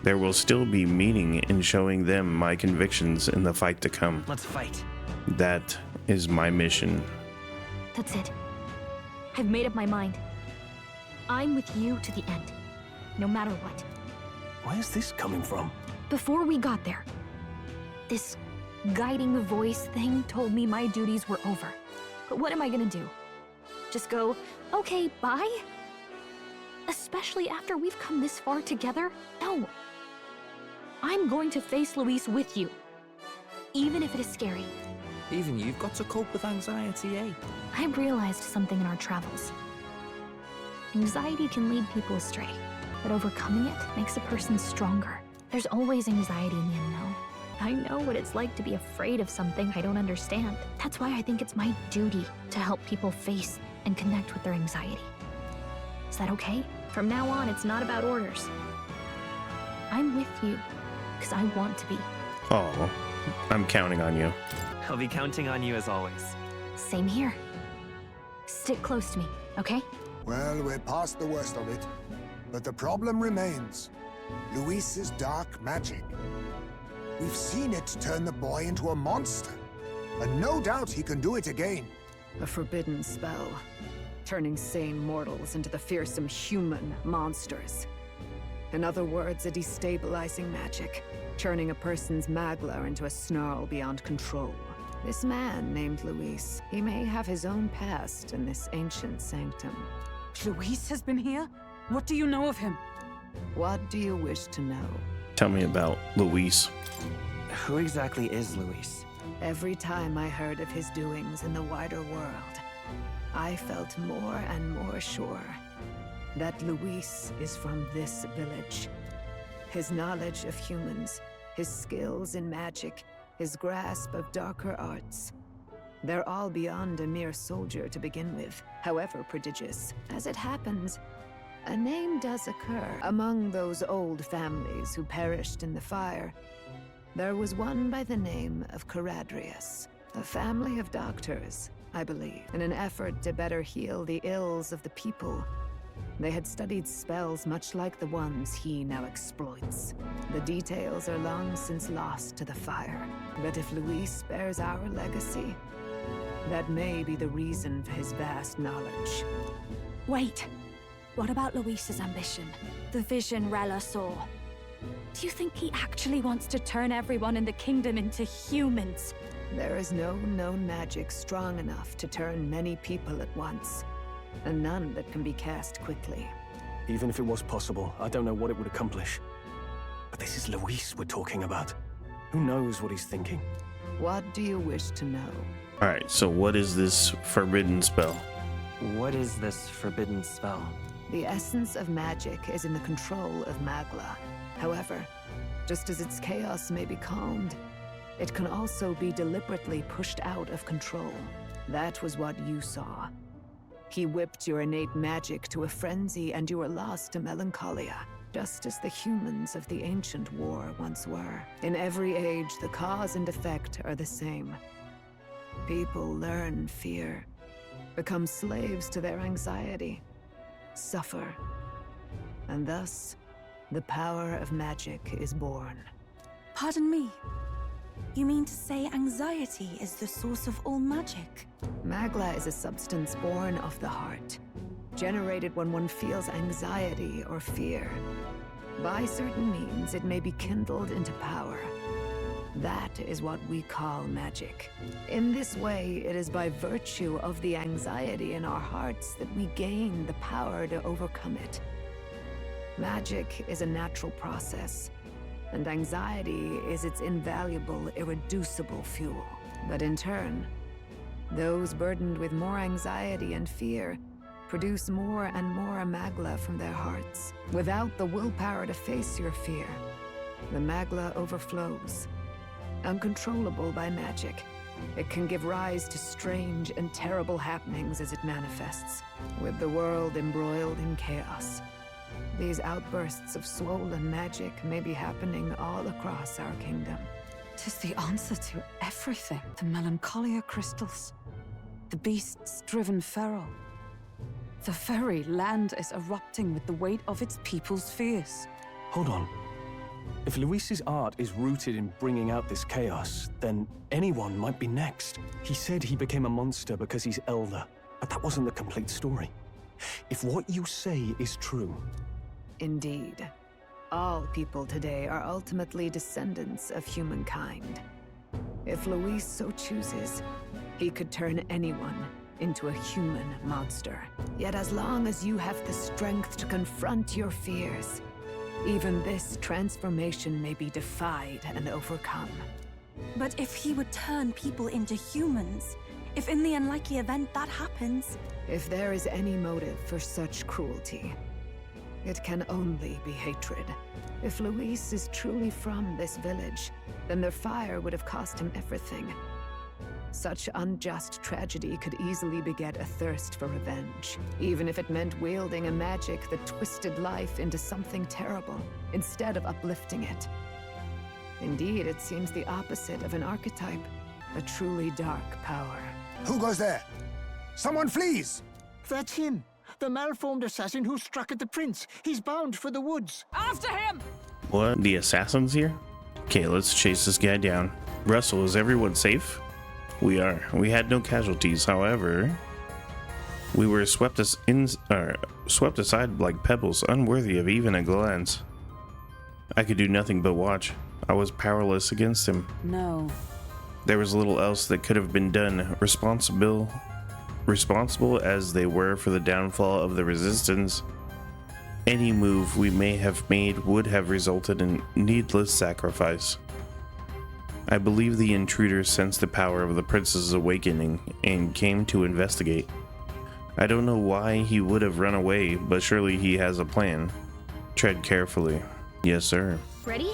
[SPEAKER 1] There will still be meaning in showing them my convictions in the fight to come.
[SPEAKER 8] Let's fight.
[SPEAKER 1] That is my mission.
[SPEAKER 2] That's it. I've made up my mind. I'm with you to the end, no matter what.
[SPEAKER 6] Where's this coming from?
[SPEAKER 2] Before we got there, this guiding voice thing told me my duties were over. But what am I gonna do? Just go, okay, bye? Especially after we've come this far together? No. I'm going to face Luis with you, even if it is scary.
[SPEAKER 9] Even you've got to cope with anxiety, eh?
[SPEAKER 2] I realized something in our travels. Anxiety can lead people astray, but overcoming it makes a person stronger. There's always anxiety in the unknown. I know what it's like to be afraid of something I don't understand. That's why I think it's my duty to help people face and connect with their anxiety. Is that okay? From now on, it's not about orders. I'm with you, because I want to be.
[SPEAKER 1] Oh, I'm counting on you.
[SPEAKER 8] I'll be counting on you as always.
[SPEAKER 2] Same here. Stick close to me, okay?
[SPEAKER 5] Well, we're past the worst of it. But the problem remains. Luis's dark magic. We've seen it turn the boy into a monster. And no doubt he can do it again.
[SPEAKER 3] A forbidden spell, turning sane mortals into the fearsome human monsters. In other words, a destabilizing magic, turning a person's magla into a snarl beyond control. This man named Luis, he may have his own past in this ancient sanctum.
[SPEAKER 4] Luis has been here? What do you know of him?
[SPEAKER 3] What do you wish to know?
[SPEAKER 1] Tell me about Luis.
[SPEAKER 8] Who exactly is Luis?
[SPEAKER 3] Every time I heard of his doings in the wider world, I felt more and more sure that Luis is from this village. His knowledge of humans, his skills in magic, his grasp of darker arts. They're all beyond a mere soldier to begin with, however prodigious. As it happens, A name does occur among those old families who perished in the fire. There was one by the name of Caradrius, a family of doctors, I believe, in an effort to better heal the ills of the people. They had studied spells much like the ones he now exploits. The details are long since lost to the fire. But if Luis bears our legacy, that may be the reason for his vast knowledge.
[SPEAKER 11] Wait. What about Luis's ambition? The vision Rella saw? Do you think he actually wants to turn everyone in the kingdom into humans?
[SPEAKER 3] There is no known magic strong enough to turn many people at once, and none that can be cast quickly.
[SPEAKER 6] Even if it was possible, I don't know what it would accomplish. But this is Luis we're talking about. Who knows what he's thinking?
[SPEAKER 3] What do you wish to know?
[SPEAKER 1] Alright, so what is this forbidden spell?
[SPEAKER 8] What is this forbidden spell?
[SPEAKER 3] The essence of magic is in the control of Magla. However, just as its chaos may be calmed, it can also be deliberately pushed out of control. That was what you saw. He whipped your innate magic to a frenzy and you were lost to melancholia, just as the humans of the ancient war once were. In every age, the cause and effect are the same. People learn fear, become slaves to their anxiety, suffer, and thus, the power of magic is born.
[SPEAKER 4] Pardon me. You mean to say anxiety is the source of all magic?
[SPEAKER 3] Magla is a substance born of the heart, generated when one feels anxiety or fear. By certain means, it may be kindled into power. That is what we call magic. In this way, it is by virtue of the anxiety in our hearts that we gain the power to overcome it. Magic is a natural process, and anxiety is its invaluable, irreducible fuel. But in turn, those burdened with more anxiety and fear produce more and more Magla from their hearts. Without the willpower to face your fear, the Magla overflows. Uncontrollable by magic, it can give rise to strange and terrible happenings as it manifests, with the world embroiled in chaos. These outbursts of swollen magic may be happening all across our kingdom. 'Tis the answer to everything. The melancholia crystals, the beasts driven feral. The very land is erupting with the weight of its people's fears.
[SPEAKER 6] Hold on. If Luis's art is rooted in bringing out this chaos, then anyone might be next. He said he became a monster because he's elder, but that wasn't the complete story. If what you say is true...
[SPEAKER 3] Indeed. All people today are ultimately descendants of humankind. If Luis so chooses, he could turn anyone into a human monster. Yet as long as you have the strength to confront your fears, even this transformation may be defied and overcome.
[SPEAKER 4] But if he would turn people into humans, if in the unlikely event that happens...
[SPEAKER 3] If there is any motive for such cruelty, it can only be hatred. If Luis is truly from this village, then their fire would have cost him everything. Such unjust tragedy could easily beget a thirst for revenge, even if it meant wielding a magic that twisted life into something terrible, instead of uplifting it. Indeed, it seems the opposite of an archetype, a truly dark power.
[SPEAKER 5] Who goes there? Someone flees!
[SPEAKER 7] That's him. The malformed assassin who struck at the prince. He's bound for the woods.
[SPEAKER 3] After him!
[SPEAKER 1] What? The assassin's here? Okay, let's chase this guy down. Russell, is everyone safe? We are. We had no casualties, however. We were swept aside like pebbles, unworthy of even a glance. I could do nothing but watch. I was powerless against him.
[SPEAKER 3] No.
[SPEAKER 1] There was little else that could have been done. Responsible as they were for the downfall of the resistance, any move we may have made would have resulted in needless sacrifice. I believe the intruder sensed the power of the prince's awakening and came to investigate. I don't know why he would have run away, but surely he has a plan. Tread carefully. Yes, sir.
[SPEAKER 11] Ready?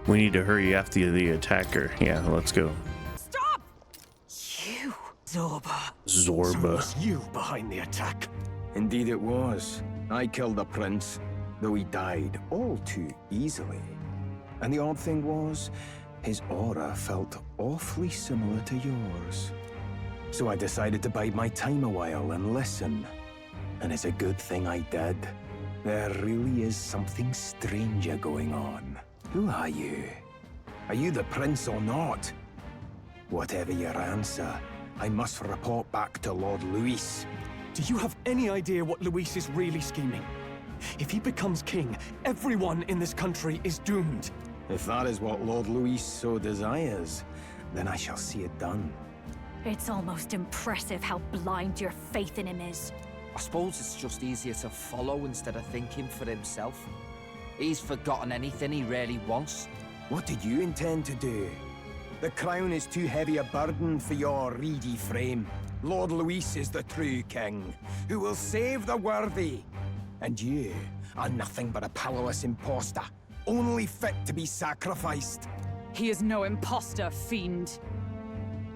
[SPEAKER 1] We need to hurry after the attacker. Yeah, let's go.
[SPEAKER 3] Stop! You, Zorba.
[SPEAKER 6] So it
[SPEAKER 1] Zorba.
[SPEAKER 6] was you behind the attack.
[SPEAKER 12] Indeed it was.
[SPEAKER 9] I killed the prince, though he died all too easily. And the odd thing was, his aura felt awfully similar to yours. So I decided to bide my time a while and listen. And it's a good thing I did. There really is something stranger going on. Who are you? Are you the prince or not? Whatever your answer, I must report back to Lord Luis.
[SPEAKER 6] Do you have any idea what Luis is really scheming? If he becomes king, everyone in this country is doomed.
[SPEAKER 9] If that is what Lord Luis so desires, then I shall see it done.
[SPEAKER 11] It's almost impressive how blind your faith in him is.
[SPEAKER 12] I suppose it's just easier to follow instead of thinking for himself. He's forgotten anything he really wants.
[SPEAKER 9] What do you intend to do? The crown is too heavy a burden for your reedy frame. Lord Luis is the true king, who will save the worthy. And you are nothing but a powerless imposter, only fit to be sacrificed.
[SPEAKER 3] He is no imposter, fiend.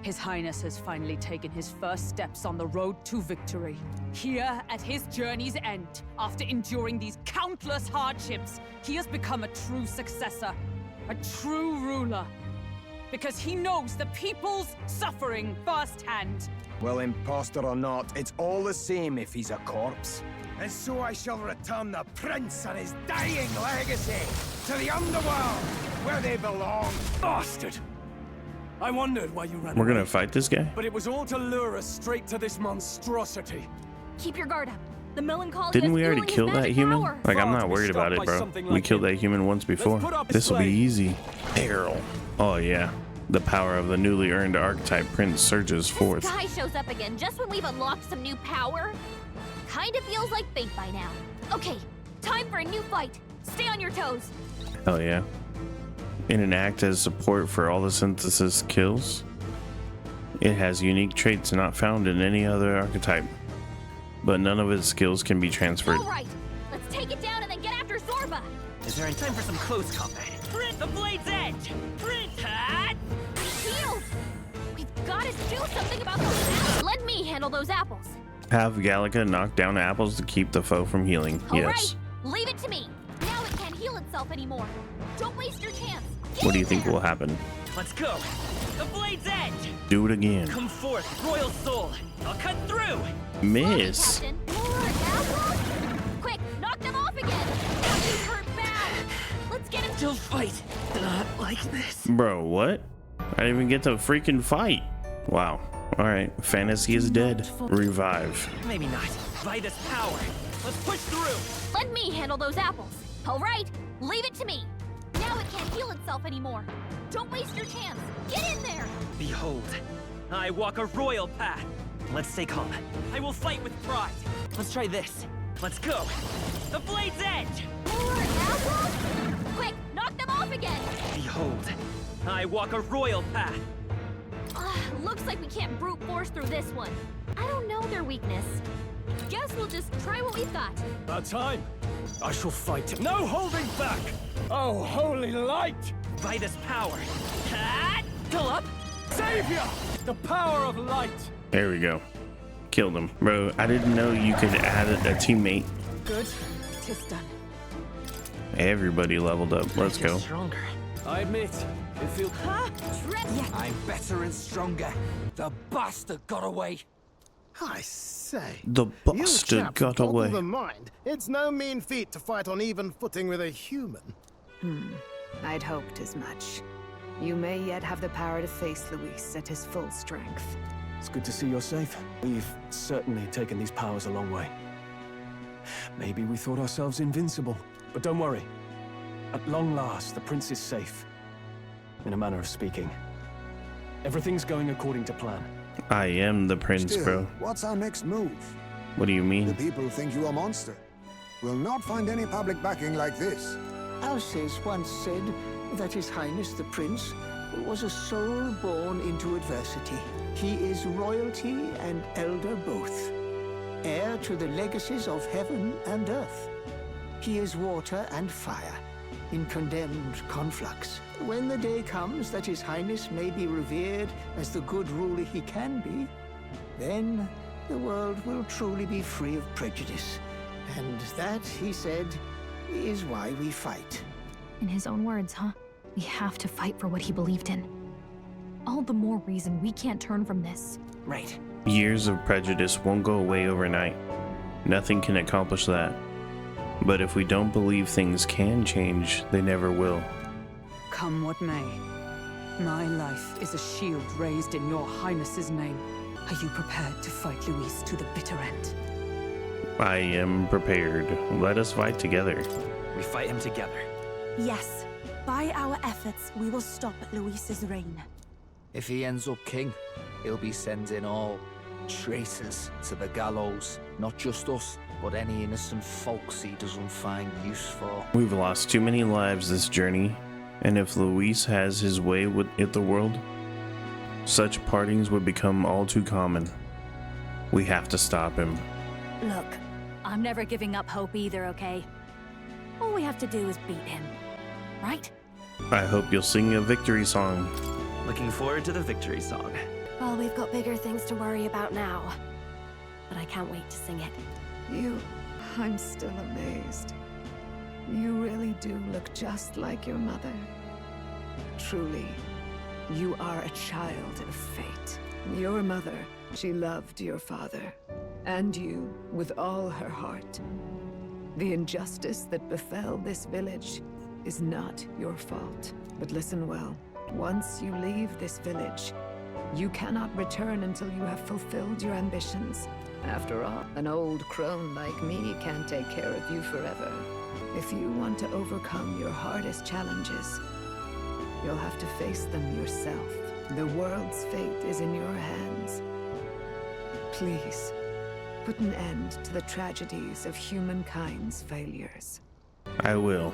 [SPEAKER 3] His Highness has finally taken his first steps on the road to victory. Here, at his journey's end, after enduring these countless hardships, he has become a true successor, a true ruler. Because he knows the people's suffering firsthand.
[SPEAKER 9] Well, imposter or not, it's all the same if he's a corpse. And so I shall return the prince and his dying legacy to the underworld, where they belong.
[SPEAKER 6] Bastard! I wondered why you ran
[SPEAKER 1] We're
[SPEAKER 6] away.
[SPEAKER 1] gonna fight this guy?
[SPEAKER 6] But it was all to lure us straight to this monstrosity.
[SPEAKER 11] Keep your guard up. The melancholy
[SPEAKER 1] Didn't
[SPEAKER 11] is
[SPEAKER 1] we already
[SPEAKER 11] fueling his
[SPEAKER 1] kill that
[SPEAKER 11] magic
[SPEAKER 1] human?
[SPEAKER 11] power.
[SPEAKER 1] Like, I'm
[SPEAKER 6] Far
[SPEAKER 1] not
[SPEAKER 6] to be
[SPEAKER 1] worried about
[SPEAKER 6] stopped
[SPEAKER 1] it,
[SPEAKER 6] by
[SPEAKER 1] bro.
[SPEAKER 6] something
[SPEAKER 1] We
[SPEAKER 6] like
[SPEAKER 1] killed
[SPEAKER 6] him.
[SPEAKER 1] that human once before.
[SPEAKER 6] put up
[SPEAKER 1] This will be
[SPEAKER 6] display.
[SPEAKER 1] easy. Peril. Oh, yeah. The power of the newly earned archetype prince surges forth.
[SPEAKER 11] This guy shows up again just when we've unlocked some new power. Kinda feels like fate by now. Okay, time for a new fight. Stay on your toes.
[SPEAKER 1] Hell yeah. In an act as support for all the synthesis kills, it has unique traits not found in any other archetype, but none of its skills can be transferred.
[SPEAKER 11] All right, let's take it down and then get after Zorba.
[SPEAKER 8] Is there any time for some close combat?
[SPEAKER 13] Print the blade's edge! Print that!
[SPEAKER 11] Healed. We've got to do something about those apples. Let me handle those apples.
[SPEAKER 1] Have Gallica knock down apples to keep the foe from healing.
[SPEAKER 11] All
[SPEAKER 1] Yes.
[SPEAKER 11] right, leave it to me. Now it can't heal itself anymore. Don't waste your chance. Get
[SPEAKER 1] What do you
[SPEAKER 11] in
[SPEAKER 1] think
[SPEAKER 11] there.
[SPEAKER 1] will happen?
[SPEAKER 13] Let's go! The blade's edge!
[SPEAKER 1] Do it again.
[SPEAKER 13] Come forth, royal soul! I'll cut through!
[SPEAKER 1] Miss.
[SPEAKER 11] Captain. More apples? Quick, knock them off again. These hurt bad. Let's get him.
[SPEAKER 13] Still fight. Not like this.
[SPEAKER 1] Bro, what? I didn't even get to freaking fight. Wow. Alright, fantasy is dead. Revive.
[SPEAKER 13] Maybe not. By this power. Let's push through!
[SPEAKER 11] Let me handle those apples. All right, leave it to me. Now it can't heal itself anymore. Don't waste your chance. Get in there.
[SPEAKER 13] Behold, I walk a royal path.
[SPEAKER 8] Let's stay calm.
[SPEAKER 13] I will fight with pride.
[SPEAKER 8] Let's try this.
[SPEAKER 13] Let's go! The blade's edge!
[SPEAKER 11] More apples? Quick, knock them off again.
[SPEAKER 13] Behold, I walk a royal path.
[SPEAKER 11] Looks like we can't brute force through this one. I don't know their weakness. Guess we'll just try what we've got.
[SPEAKER 6] That time, I shall fight. No holding back! Oh, holy light!
[SPEAKER 13] By this power. Go up!
[SPEAKER 6] Savior! The power of light!
[SPEAKER 1] There we go. Killed him. Bro, I didn't know you could add a teammate.
[SPEAKER 3] Good. Tis done.
[SPEAKER 1] Everybody leveled up. Let's go.
[SPEAKER 8] Stronger.
[SPEAKER 6] I admit, it feels...
[SPEAKER 12] I'm better and stronger. The bastard got away.
[SPEAKER 10] I say.
[SPEAKER 1] The
[SPEAKER 10] You
[SPEAKER 1] bastard
[SPEAKER 10] chaps
[SPEAKER 1] got
[SPEAKER 10] boggle
[SPEAKER 1] away.
[SPEAKER 10] the mind. It's no mean feat to fight on even footing with a human.
[SPEAKER 3] I'd hoped as much. You may yet have the power to face Luis at his full strength.
[SPEAKER 6] It's good to see you're safe. We've certainly taken these powers a long way. Maybe we thought ourselves invincible, but don't worry. At long last, the prince is safe. In a manner of speaking. Everything's going according to plan.
[SPEAKER 1] I am the prince,
[SPEAKER 5] Still,
[SPEAKER 1] bro.
[SPEAKER 5] what's our next move?
[SPEAKER 1] What do you
[SPEAKER 5] The
[SPEAKER 1] mean?
[SPEAKER 5] people think you a monster. Will not find any public backing like this.
[SPEAKER 7] Alces once said that His Highness the Prince was a soul born into adversity. He is royalty and elder both, heir to the legacies of heaven and earth. He is water and fire, in condemned conflux. When the day comes that His Highness may be revered as the good ruler he can be, then the world will truly be free of prejudice, And that, he said, is why we fight.
[SPEAKER 2] In his own words, huh? We have to fight for what he believed in. All the more reason we can't turn from this.
[SPEAKER 8] Right.
[SPEAKER 1] Years of prejudice won't go away overnight. Nothing can accomplish that. But if we don't believe things can change, they never will.
[SPEAKER 3] Come what may, my life is a shield raised in your highness's name. Are you prepared to fight Luis to the bitter end?
[SPEAKER 1] I am prepared. Let us fight together.
[SPEAKER 8] We fight him together.
[SPEAKER 4] Yes. By our efforts, we will stop Luis's reign.
[SPEAKER 12] If he ends up king, he'll be sending all traitors to the gallows. Not just us, but any innocent folks he doesn't find use for.
[SPEAKER 1] We've lost too many lives this journey, and if Luis has his way with the world, such partings would become all too common. We have to stop him.
[SPEAKER 11] Look, I'm never giving up hope either, okay? All we have to do is beat him, right?
[SPEAKER 1] I hope you'll sing a victory song.
[SPEAKER 8] Looking forward to the victory song.
[SPEAKER 11] Well, we've got bigger things to worry about now. But I can't wait to sing it.
[SPEAKER 3] I'm still amazed. You really do look just like your mother. Truly, you are a child of fate. Your mother, she loved your father, and you with all her heart. The injustice that befell this village is not your fault. But listen well, once you leave this village, you cannot return until you have fulfilled your ambitions. After all, an old crone like me can't take care of you forever. If you want to overcome your hardest challenges, you'll have to face them yourself. The world's fate is in your hands. Please, put an end to the tragedies of humankind's failures.
[SPEAKER 1] I will.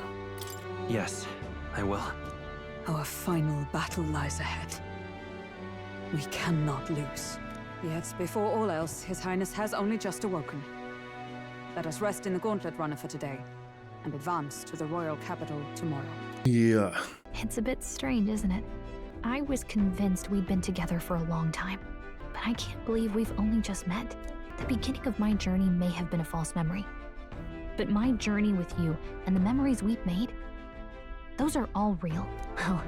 [SPEAKER 8] Yes, I will.
[SPEAKER 3] Our final battle lies ahead. We cannot lose. Yet, before all else, His Highness has only just awoken. Let us rest in the Gauntlet Runner for today, and advance to the royal capital tomorrow.
[SPEAKER 1] Yeah.
[SPEAKER 2] It's a bit strange, isn't it? I was convinced we'd been together for a long time, but I can't believe we've only just met. The beginning of my journey may have been a false memory, but my journey with you and the memories we've made, those are all real. Well,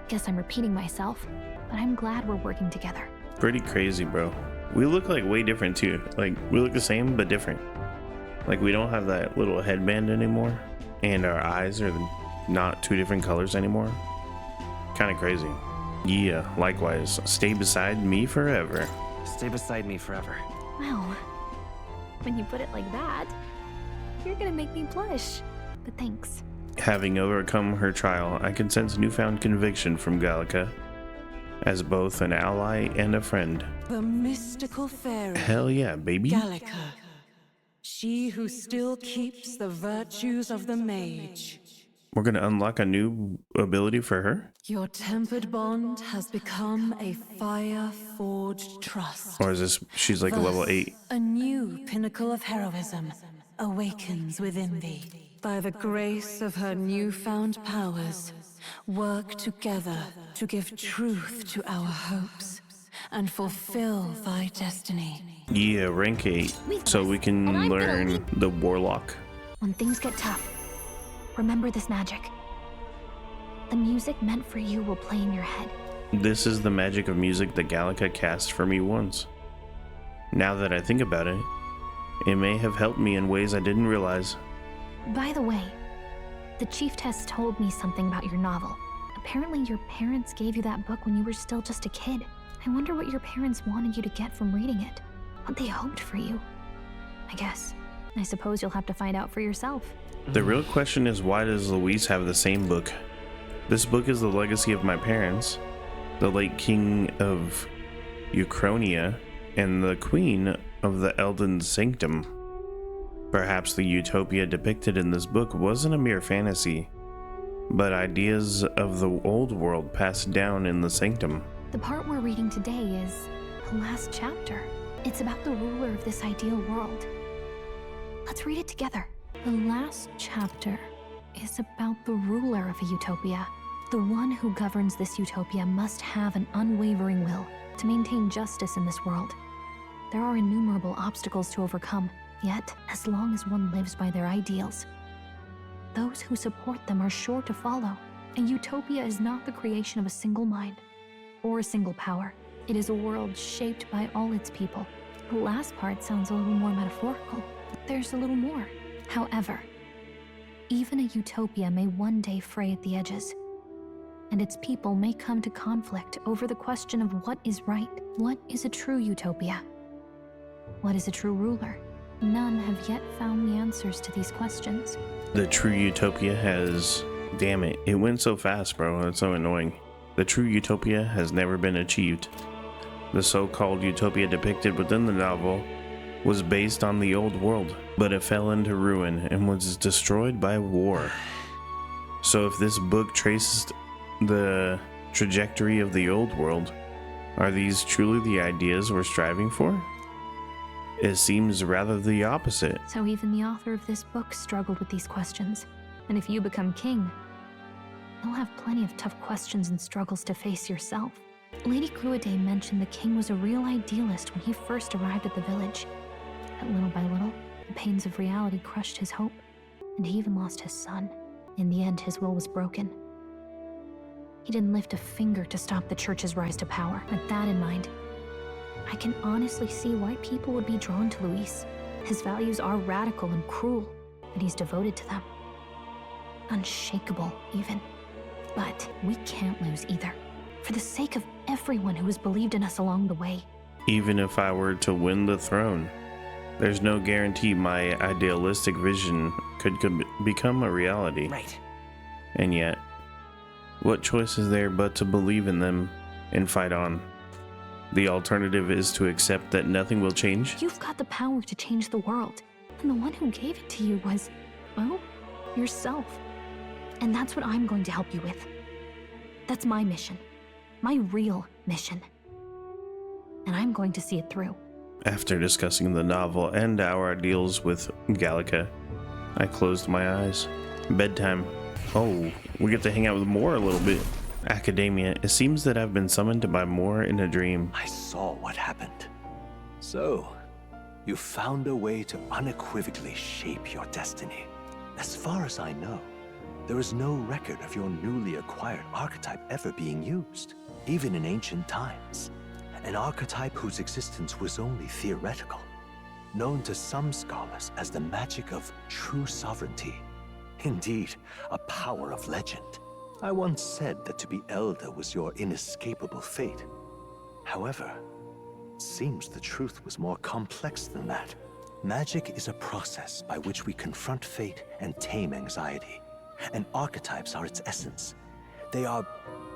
[SPEAKER 2] guess I'm repeating myself, but I'm glad we're working together.
[SPEAKER 1] Pretty crazy, bro. We look like way different too. Like, we look the same, but different. Like, we don't have that little headband anymore, and our eyes are not two different colors anymore. Kind of crazy. Yeah, likewise. Stay beside me forever.
[SPEAKER 8] Stay beside me forever.
[SPEAKER 2] Well, when you put it like that, you're gonna make me blush. But thanks.
[SPEAKER 1] Having overcome her trial, I can sense newfound conviction from Gallica as both an ally and a friend.
[SPEAKER 14] The mystical fairy.
[SPEAKER 1] Hell yeah, baby.
[SPEAKER 14] Gallica. She who still keeps the virtues of the mage.
[SPEAKER 1] We're gonna unlock a new ability for her?
[SPEAKER 14] Your tempered bond has become a fire-forged trust.
[SPEAKER 1] Or is this, she's like a level 8?
[SPEAKER 14] A new pinnacle of heroism awakens within thee. By the grace of her newfound powers, work together to give truth to our hopes and fulfill thy destiny.
[SPEAKER 1] Yeah, rank 8. So we can learn the Warlock.
[SPEAKER 2] When things get tough, remember this magic. The music meant for you will play in your head.
[SPEAKER 1] This is the magic of music that Gallica cast for me once. Now that I think about it, it may have helped me in ways I didn't realize.
[SPEAKER 2] By the way, the chiefess told me something about your novel. Apparently your parents gave you that book when you were still just a kid. I wonder what your parents wanted you to get from reading it. What they hoped for you. I guess. I suppose you'll have to find out for yourself.
[SPEAKER 1] The real question is, why does Luis have the same book? This book is the legacy of my parents, the late king of Uchronia, and the queen of the Elden Sanctum. Perhaps the utopia depicted in this book wasn't a mere fantasy, but ideas of the old world passed down in the Sanctum.
[SPEAKER 2] The part we're reading today is the last chapter. It's about the ruler of this ideal world. Let's read it together. The last chapter is about the ruler of a utopia. The one who governs this utopia must have an unwavering will to maintain justice in this world. There are innumerable obstacles to overcome, Yet, as long as one lives by their ideals, those who support them are sure to follow. A utopia is not the creation of a single mind or a single power. It is a world shaped by all its people. The last part sounds a little more metaphorical. There's a little more. However, even a utopia may one day fray at the edges, and its people may come to conflict over the question of what is right. What is a true utopia? What is a true ruler? None have yet found the answers to these questions.
[SPEAKER 1] The true utopia has... Damn it, it went so fast, bro. That's so annoying. The true utopia has never been achieved. The so-called utopia depicted within the novel was based on the old world, but it fell into ruin and was destroyed by war. So if this book traces the trajectory of the old world, are these truly the ideas we're striving for? It seems rather the opposite.
[SPEAKER 2] So even the author of this book struggled with these questions. And if you become king, you'll have plenty of tough questions and struggles to face yourself. Lady Cruiday mentioned the king was a real idealist when he first arrived at the village. But little by little, the pains of reality crushed his hope, and he even lost his son. In the end, his will was broken. He didn't lift a finger to stop the church's rise to power. With that in mind, I can honestly see why people would be drawn to Luis. His values are radical and cruel, and he's devoted to them. Unshakable, even. But we can't lose either, for the sake of everyone who has believed in us along the way.
[SPEAKER 1] Even if I were to win the throne, there's no guarantee my idealistic vision could become a reality.
[SPEAKER 8] Right.
[SPEAKER 1] And yet, what choice is there but to believe in them and fight on? The alternative is to accept that nothing will change.
[SPEAKER 2] You've got the power to change the world, and the one who gave it to you was, well, yourself. And that's what I'm going to help you with. That's my mission. My real mission. And I'm going to see it through.
[SPEAKER 1] After discussing the novel and our ideals with Gallica, I closed my eyes. Bedtime. Oh, we get to hang out with Moore a little bit. Academia. It seems that I've been summoned by Moore in a dream.
[SPEAKER 6] I saw what happened. So, you found a way to unequivocally shape your destiny. As far as I know, there is no record of your newly acquired archetype ever being used, even in ancient times. An archetype whose existence was only theoretical, known to some scholars as the magic of true sovereignty. Indeed, a power of legend. I once said that to be elder was your inescapable fate. However, it seems the truth was more complex than that. Magic is a process by which we confront fate and tame anxiety. And archetypes are its essence. They are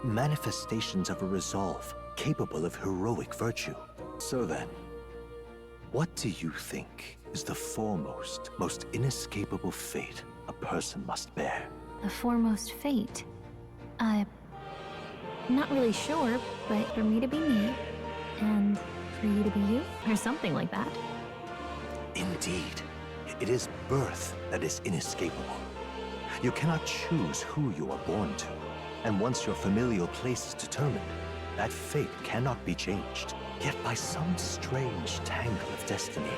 [SPEAKER 6] manifestations of a resolve capable of heroic virtue. So then, what do you think is the foremost, most inescapable fate a person must bear?
[SPEAKER 2] The foremost fate? I'm not really sure, but for me to be me, and for you to be you, or something like that.
[SPEAKER 6] Indeed. It is birth that is inescapable. You cannot choose who you are born to, and once your familial place is determined, that fate cannot be changed. Yet by some strange tangle of destiny,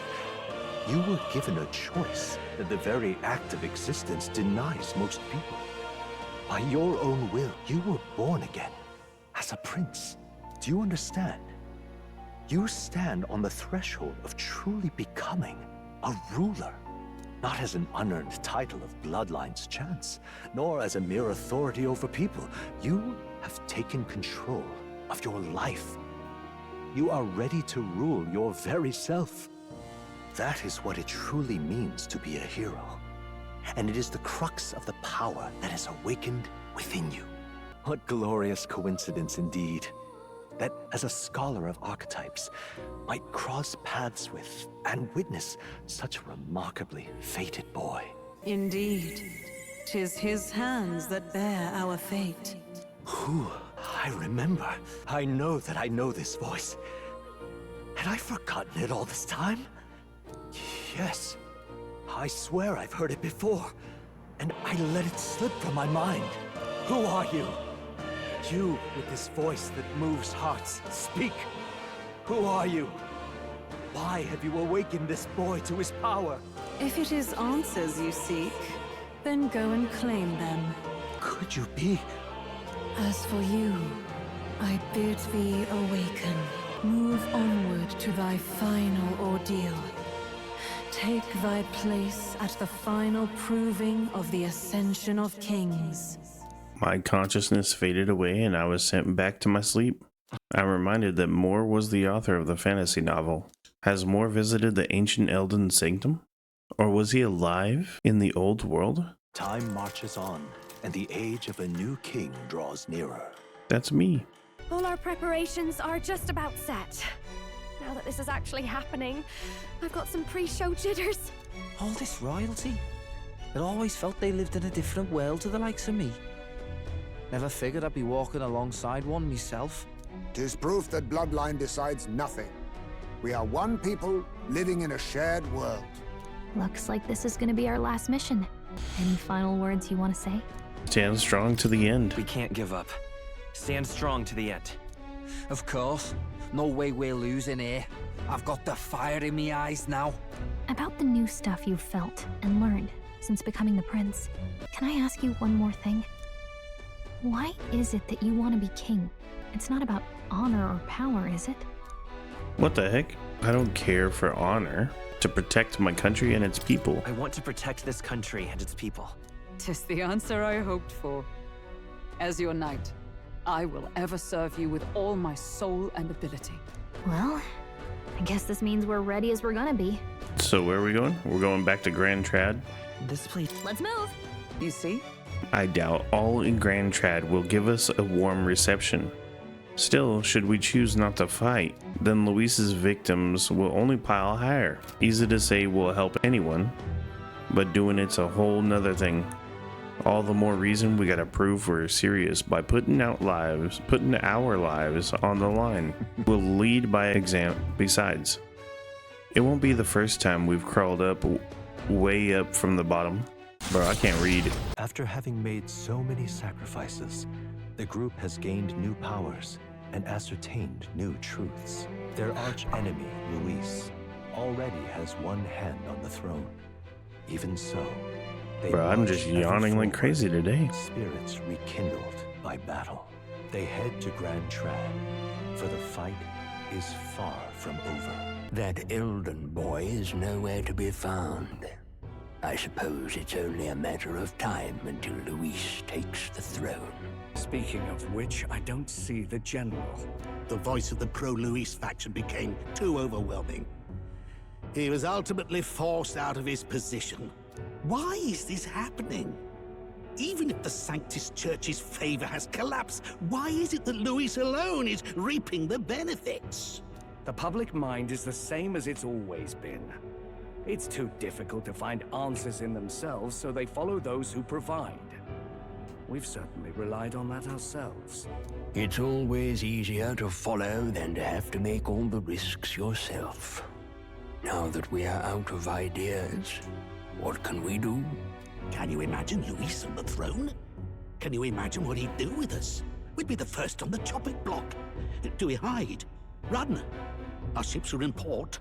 [SPEAKER 6] you were given a choice that the very act of existence denies most people. By your own will, you were born again, as a prince. Do you understand? You stand on the threshold of truly becoming a ruler. Not as an unearned title of bloodline's chance, nor as a mere authority over people. You have taken control of your life. You are ready to rule your very self. That is what it truly means to be a hero. And it is the crux of the power that is awakened within you. What glorious coincidence indeed, that as a scholar of archetypes, might cross paths with and witness such a remarkably fated boy.
[SPEAKER 14] Indeed, 'tis his hands that bear our fate.
[SPEAKER 6] Who? I remember. I know that I know this voice. Had I forgotten it all this time? Yes. I swear I've heard it before, and I let it slip from my mind. Who are you? You with this voice that moves hearts, speak. Who are you? Why have you awakened this boy to his power?
[SPEAKER 14] If it is answers you seek, then go and claim them.
[SPEAKER 6] Could you be?
[SPEAKER 14] As for you, I bid thee awaken. Move onward to thy final ordeal. Take thy place at the final proving of the ascension of kings.
[SPEAKER 1] My consciousness faded away and I was sent back to my sleep. I'm reminded that Moore was the author of the fantasy novel. Has Moore visited the ancient Elden Sanctum? Or was he alive in the old world?
[SPEAKER 6] Time marches on, and the age of a new king draws nearer.
[SPEAKER 1] That's me.
[SPEAKER 11] All our preparations are just about set. Now that this is actually happening, I've got some pre-show jitters.
[SPEAKER 12] All this royalty? It always felt they lived in a different world to the likes of me. Never figured I'd be walking alongside one myself.
[SPEAKER 5] 'Tis proof that bloodline decides nothing. We are one people living in a shared world.
[SPEAKER 2] Looks like this is gonna be our last mission. Any final words you want to say?
[SPEAKER 1] Stand strong to the end.
[SPEAKER 8] We can't give up. Stand strong to the end.
[SPEAKER 12] Of course. No way we're losing here. I've got the fire in my eyes now.
[SPEAKER 2] About the new stuff you've felt and learned since becoming the prince, can I ask you one more thing? Why is it that you want to be king? It's not about honor or power, is it?
[SPEAKER 1] What the heck? I don't care for honor. To protect my country and its people.
[SPEAKER 8] I want to protect this country and its people.
[SPEAKER 3] 'Tis the answer I hoped for. As your knight, I will ever serve you with all my soul and ability.
[SPEAKER 2] Well, I guess this means we're ready as we're gonna be.
[SPEAKER 1] So where are we going? We're going back to Grand Trad?
[SPEAKER 8] This place.
[SPEAKER 2] Let's move!
[SPEAKER 3] You see?
[SPEAKER 1] I doubt all in Grand Trad will give us a warm reception. Still, should we choose not to fight, then Luis's victims will only pile higher. Easy to say will help anyone, but doing it's a whole nother thing. All the more reason we gotta prove we're serious by putting our lives on the line. We'll lead by example. Besides, it won't be the first time we've crawled up way up from the bottom. Bro, I can't read.
[SPEAKER 6] After having made so many sacrifices, the group has gained new powers and ascertained new truths. Their arch-enemy, Luis, already has one hand on the throne. Even so, they
[SPEAKER 1] Bro, I'm just
[SPEAKER 6] march ever
[SPEAKER 1] yawning like
[SPEAKER 6] forward,
[SPEAKER 1] crazy today.
[SPEAKER 6] spirits rekindled by battle. They head to Grand Trad, for the fight is far from over.
[SPEAKER 15] That Elden boy is nowhere to be found. I suppose it's only a matter of time until Luis takes the throne.
[SPEAKER 16] Speaking of which, I don't see the general. The voice of the pro-Luis faction became too overwhelming. He was ultimately forced out of his position. Why is this happening? Even if the Sanctus Church's favor has collapsed, why is it that Luis alone is reaping the benefits?
[SPEAKER 13] The public mind is the same as it's always been. It's too difficult to find answers in themselves, so they follow those who provide. We've certainly relied on that ourselves.
[SPEAKER 15] It's always easier to follow than to have to make all the risks yourself. Now that we are out of ideas, what can we do?
[SPEAKER 16] Can you imagine Luis on the throne? Can you imagine what he'd do with us? We'd be the first on the chopping block. Do we hide? Run? Our ships are in port.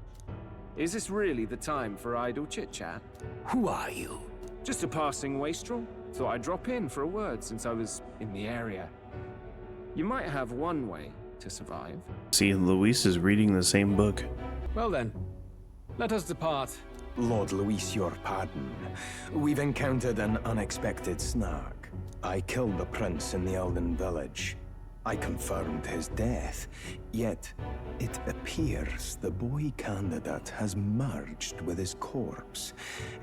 [SPEAKER 17] Is this really the time for idle chit-chat?
[SPEAKER 15] Who are you?
[SPEAKER 17] Just a passing wastrel. Thought I'd drop in for a word since I was in the area. You might have one way to survive.
[SPEAKER 1] See, Luis is reading the same book.
[SPEAKER 17] Well then, let us depart.
[SPEAKER 9] Lord Luis, your pardon. We've encountered an unexpected snag. I killed the prince in the Elden village. I confirmed his death, yet it appears the boy candidate has merged with his corpse.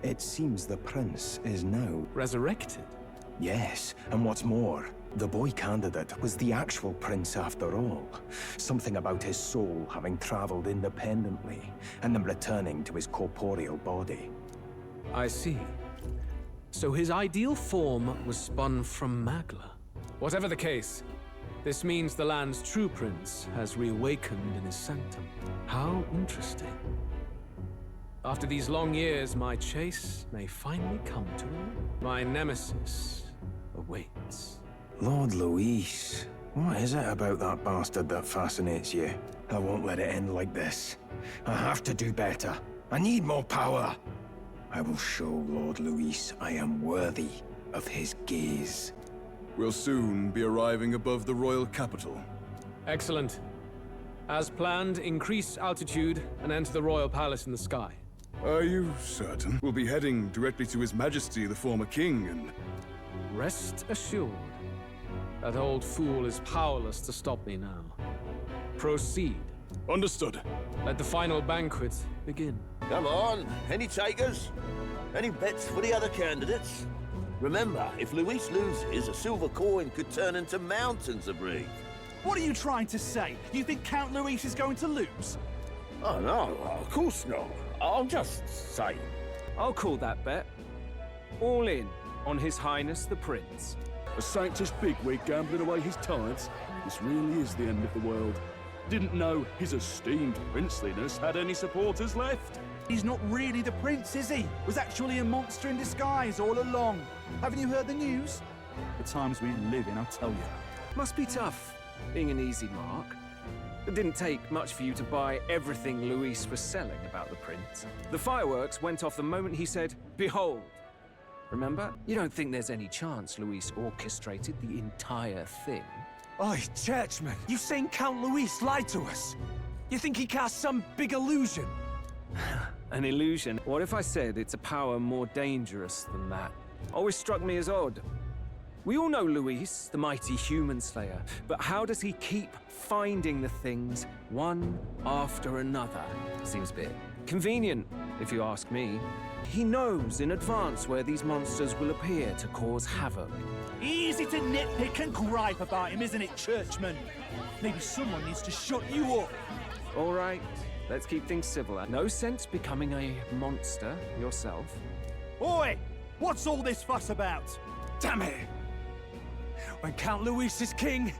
[SPEAKER 9] It seems the prince is now...
[SPEAKER 17] resurrected?
[SPEAKER 9] Yes, and what's more, the boy candidate was the actual prince after all. Something about his soul having traveled independently, and then returning to his corporeal body.
[SPEAKER 17] I see. So his ideal form was spun from Magla. Whatever the case, this means the land's true prince has reawakened in his sanctum. How interesting. After these long years, my chase may finally come to an end. My nemesis awaits.
[SPEAKER 9] Lord Luis, What is it about that bastard that fascinates you? I won't let it end like this. I have to do better. I need more power. I will show Lord Luis I am worthy of his gaze.
[SPEAKER 18] We'll soon be arriving above the royal capital.
[SPEAKER 17] Excellent. As planned, increase altitude and enter the royal palace in the sky.
[SPEAKER 18] Are you certain? We'll be heading directly to His Majesty, the former king, and...
[SPEAKER 17] Rest assured. That old fool is powerless to stop me now. Proceed.
[SPEAKER 18] Understood.
[SPEAKER 17] Let the final banquet begin.
[SPEAKER 19] Come on, any takers? Any bets for the other candidates? Remember, if Luis loses, a silver coin could turn into mountains of Reef.
[SPEAKER 20] What are you trying to say? You think Count Luis is going to lose?
[SPEAKER 19] Oh no, of course not. I'm just saying.
[SPEAKER 21] I'll call that bet. All in on His Highness the Prince.
[SPEAKER 22] A sanctus bigwig gambling away his tithes? This really is the end of the world. Didn't know his esteemed princeliness had any supporters left.
[SPEAKER 20] He's not really the prince, is he? Was actually a monster in disguise all along. Haven't you heard the news? The times we live in, I'll tell you.
[SPEAKER 21] Must be tough, being an easy mark. It didn't take much for you to buy everything Luis was selling about the prince. The fireworks went off the moment he said, "Behold." Remember? You don't think there's any chance Luis orchestrated the entire thing?
[SPEAKER 20] Oi, churchman, you've seen Count Luis lie to us. You think he cast some big illusion?
[SPEAKER 21] An illusion? What if I said it's a power more dangerous than that? Always struck me as odd. We all know Luis, the mighty human slayer, but how does he keep finding the things one after another? Seems a bit convenient, if you ask me. He knows in advance where these monsters will appear to cause havoc.
[SPEAKER 20] Easy to nitpick and gripe about him, isn't it, churchman? Maybe someone needs to shut you up.
[SPEAKER 21] All right, let's keep things civil. No sense becoming a monster yourself.
[SPEAKER 20] Oi! What's all this fuss about? Damn it! When Count Luis is king,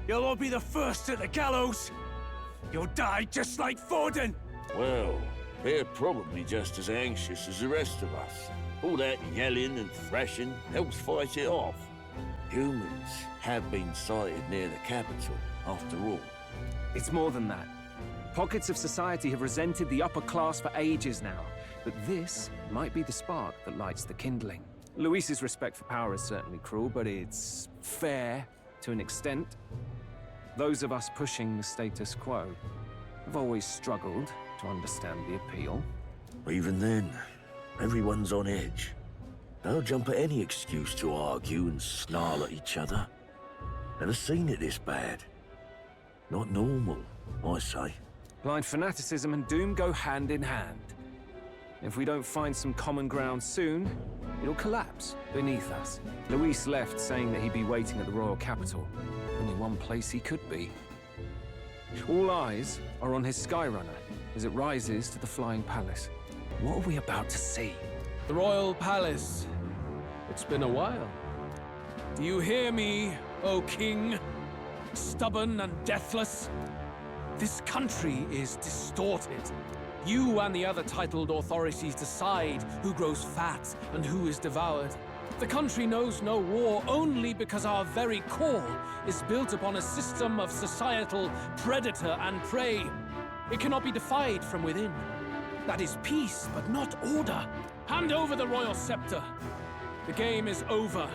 [SPEAKER 20] you'll all be the first at the gallows. You'll die just like Forden.
[SPEAKER 19] Well, they're probably just as anxious as the rest of us. All that yelling and thrashing helps fight it off. Humans have been sighted near the capital, after all.
[SPEAKER 21] It's more than that. Pockets of society have resented the upper class for ages now, but this might be the spark that lights the kindling. Luis's respect for power is certainly cruel, but it's fair to an extent. Those of us pushing the status quo have always struggled to understand the appeal.
[SPEAKER 19] Even then, everyone's on edge. They'll jump at any excuse to argue and snarl at each other. Never seen it this bad. Not normal, I say.
[SPEAKER 21] Blind fanaticism and doom go hand in hand. If we don't find some common ground soon, it'll collapse beneath us. Luis left saying that he'd be waiting at the royal capital. Only one place he could be. All eyes are on his Skyrunner as it rises to the flying palace. What are we about to see?
[SPEAKER 17] The royal palace. It's been a while. Do you hear me, O king? Stubborn and deathless? This country is distorted. You and the other titled authorities decide who grows fat and who is devoured. The country knows no war only because our very core is built upon a system of societal predator and prey. It cannot be defied from within. That is peace, but not order. Hand over the royal scepter. The game is over.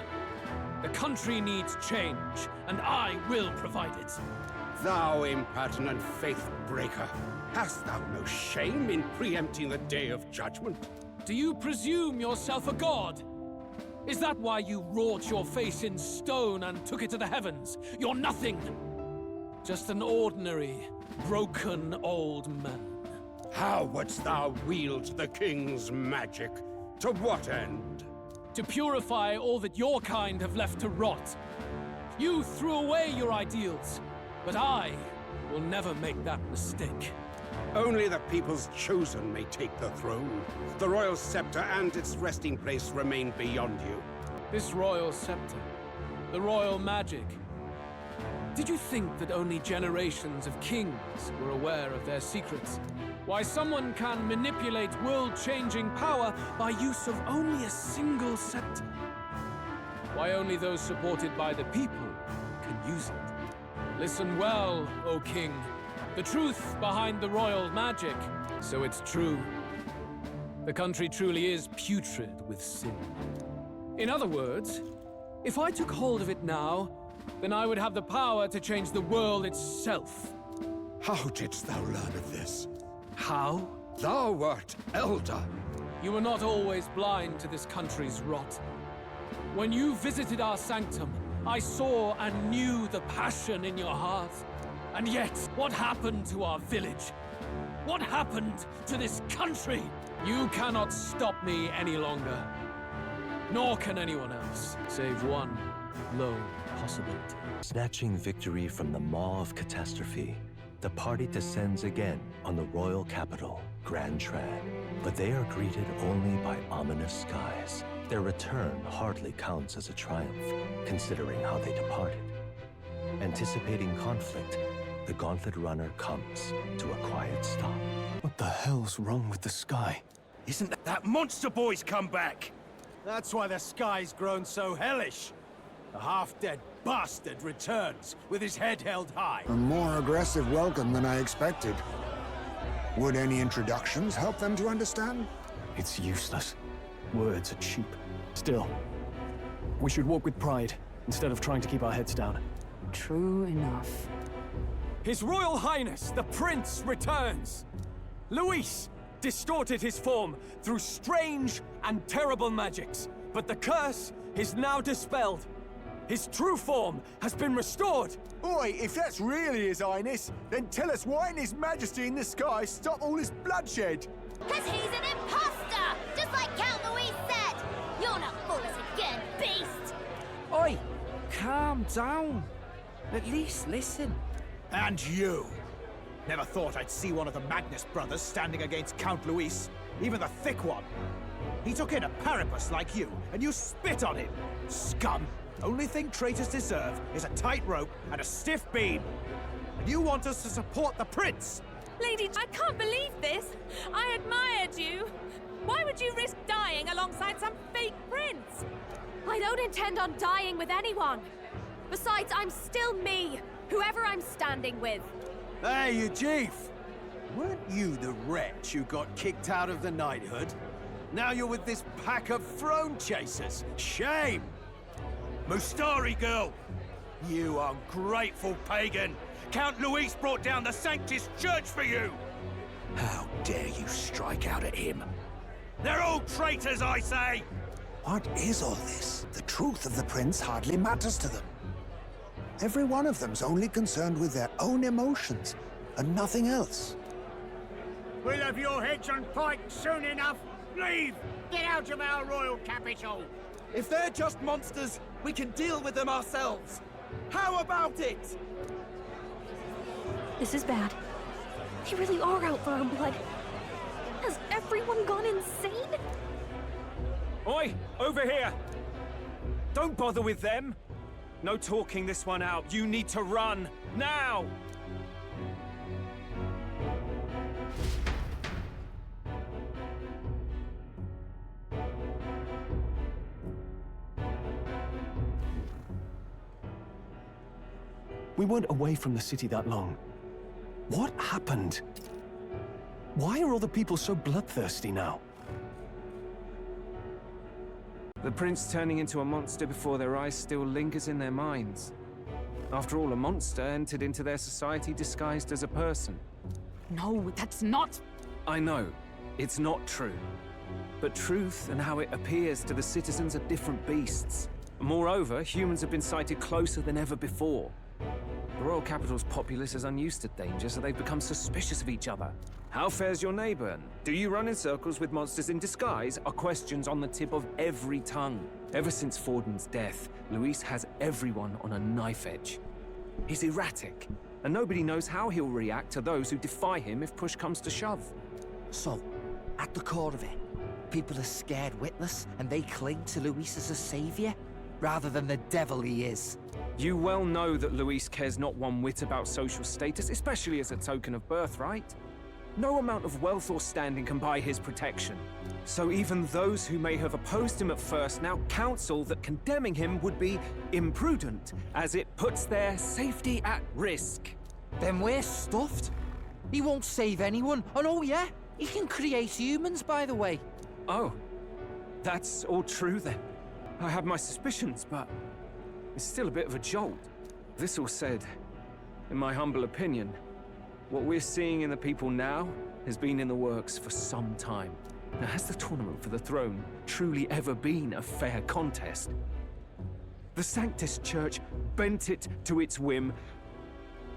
[SPEAKER 17] The country needs change, and I will provide it.
[SPEAKER 23] Thou impertinent faith-breaker, hast thou no shame in preempting the day of judgment?
[SPEAKER 17] Do you presume yourself a god? Is that why you wrought your face in stone and took it to the heavens? You're nothing. Just an ordinary, broken old man.
[SPEAKER 23] How wouldst thou wield the king's magic? To what end?
[SPEAKER 17] To purify all that your kind have left to rot. You threw away your ideals, but I will never make that mistake.
[SPEAKER 23] Only the people's chosen may take the throne. The royal scepter and its resting place remain beyond you.
[SPEAKER 17] This royal scepter, the royal magic. Did you think that only generations of kings were aware of their secrets? Why someone can manipulate world-changing power by use of only a single scepter? Why only those supported by the people can use it? Listen well, O King. The truth behind the royal magic. So it's true. The country truly is putrid with sin. In other words, if I took hold of it now, then I would have the power to change the world itself.
[SPEAKER 16] How didst thou learn of this?
[SPEAKER 17] How?
[SPEAKER 16] Thou wert elder.
[SPEAKER 17] You were not always blind to this country's rot. When you visited our sanctum, I saw and knew the passion in your heart. And yet, what happened to our village? What happened to this country? You cannot stop me any longer. Nor can anyone else, save one lone possibility.
[SPEAKER 4] Snatching victory from the maw of catastrophe, the party descends again on the royal capital, Grand Trad. But they are greeted only by ominous skies. Their return hardly counts as a triumph, considering how they departed. Anticipating conflict, the Gauntlet Runner comes to a quiet stop.
[SPEAKER 6] What the hell's wrong with the sky?
[SPEAKER 20] Isn't that monster boy's come back? That's why the sky's grown so hellish. A half-dead bastard returns with his head held high.
[SPEAKER 5] A more aggressive welcome than I expected. Would any introductions help them to understand?
[SPEAKER 6] It's useless. Words are cheap. Still, we should walk with pride instead of trying to keep our heads down.
[SPEAKER 3] True enough.
[SPEAKER 20] His Royal Highness, the Prince, returns. Luis distorted his form through strange and terrible magics, but the curse is now dispelled. His true form has been restored.
[SPEAKER 7] Oi, if that's really His Highness, then tell us why didn't His Majesty in the sky stop all this bloodshed?
[SPEAKER 10] Because he's an imposter! Just like Count Luis said! You'll not fool us again, beast!
[SPEAKER 12] Oi, calm down. At least listen.
[SPEAKER 7] And you! Never thought I'd see one of the Magnus brothers standing against Count Luis, even the thick one. He took in a Paripus like you, and you spit on him! Scum! Only thing traitors deserve is a tight rope and a stiff beam. And you want us to support the prince?
[SPEAKER 24] Lady, I can't believe this. I admired you. Why would you risk dying alongside some fake prince?
[SPEAKER 11] I don't intend on dying with anyone. Besides, I'm still me, whoever I'm standing with.
[SPEAKER 7] Hey, you chief! Weren't you the wretch who got kicked out of the knighthood? Now you're with this pack of throne chasers. Shame! Mustari girl! You ungrateful pagan! Count Luis brought down the Sanctus Church for you! How dare you strike out at him? They're all traitors, I say!
[SPEAKER 5] What is all this? The truth of the prince hardly matters to them. Every one of them's only concerned with their own emotions, and nothing else.
[SPEAKER 25] We'll have your heads on pike soon enough. Leave! Get out of our royal capital!
[SPEAKER 20] If they're just monsters, we can deal with them ourselves. How about it?
[SPEAKER 2] This is bad. They really are out for our blood. Has everyone gone insane?
[SPEAKER 21] Oi! Over here! Don't bother with them! No talking this one out. You need to run. Now!
[SPEAKER 6] We weren't away from the city that long. What happened? Why are all the people so bloodthirsty now?
[SPEAKER 21] The prince turning into a monster before their eyes still lingers in their minds. After all, a monster entered into their society disguised as a person.
[SPEAKER 3] No, that's not...
[SPEAKER 21] I know, it's not true. But truth and how it appears to the citizens are different beasts. Moreover, humans have been sighted closer than ever before. The royal capital's populace is unused to danger, so they've become suspicious of each other. How fares your neighbor? And do you run in circles with monsters in disguise? Are questions on the tip of every tongue. Ever since Forden's death, Luis has everyone on a knife edge. He's erratic, and nobody knows how he'll react to those who defy him if push comes to shove.
[SPEAKER 12] So, at the core of it, people are scared witless, and they cling to Luis as a savior, rather than the devil he is.
[SPEAKER 21] You well know that Luis cares not one whit about social status, especially as a token of birthright. No amount of wealth or standing can buy his protection. So even those who may have opposed him at first now counsel that condemning him would be imprudent, as it puts their safety at risk.
[SPEAKER 12] Then we're stuffed. He won't save anyone. And oh yeah, he can create humans, by the way.
[SPEAKER 21] Oh, that's all true then. I have my suspicions, but it's still a bit of a jolt. This all said, in my humble opinion, what we're seeing in the people now has been in the works for some time. Now, has the tournament for the throne truly ever been a fair contest? The Sanctus Church bent it to its whim,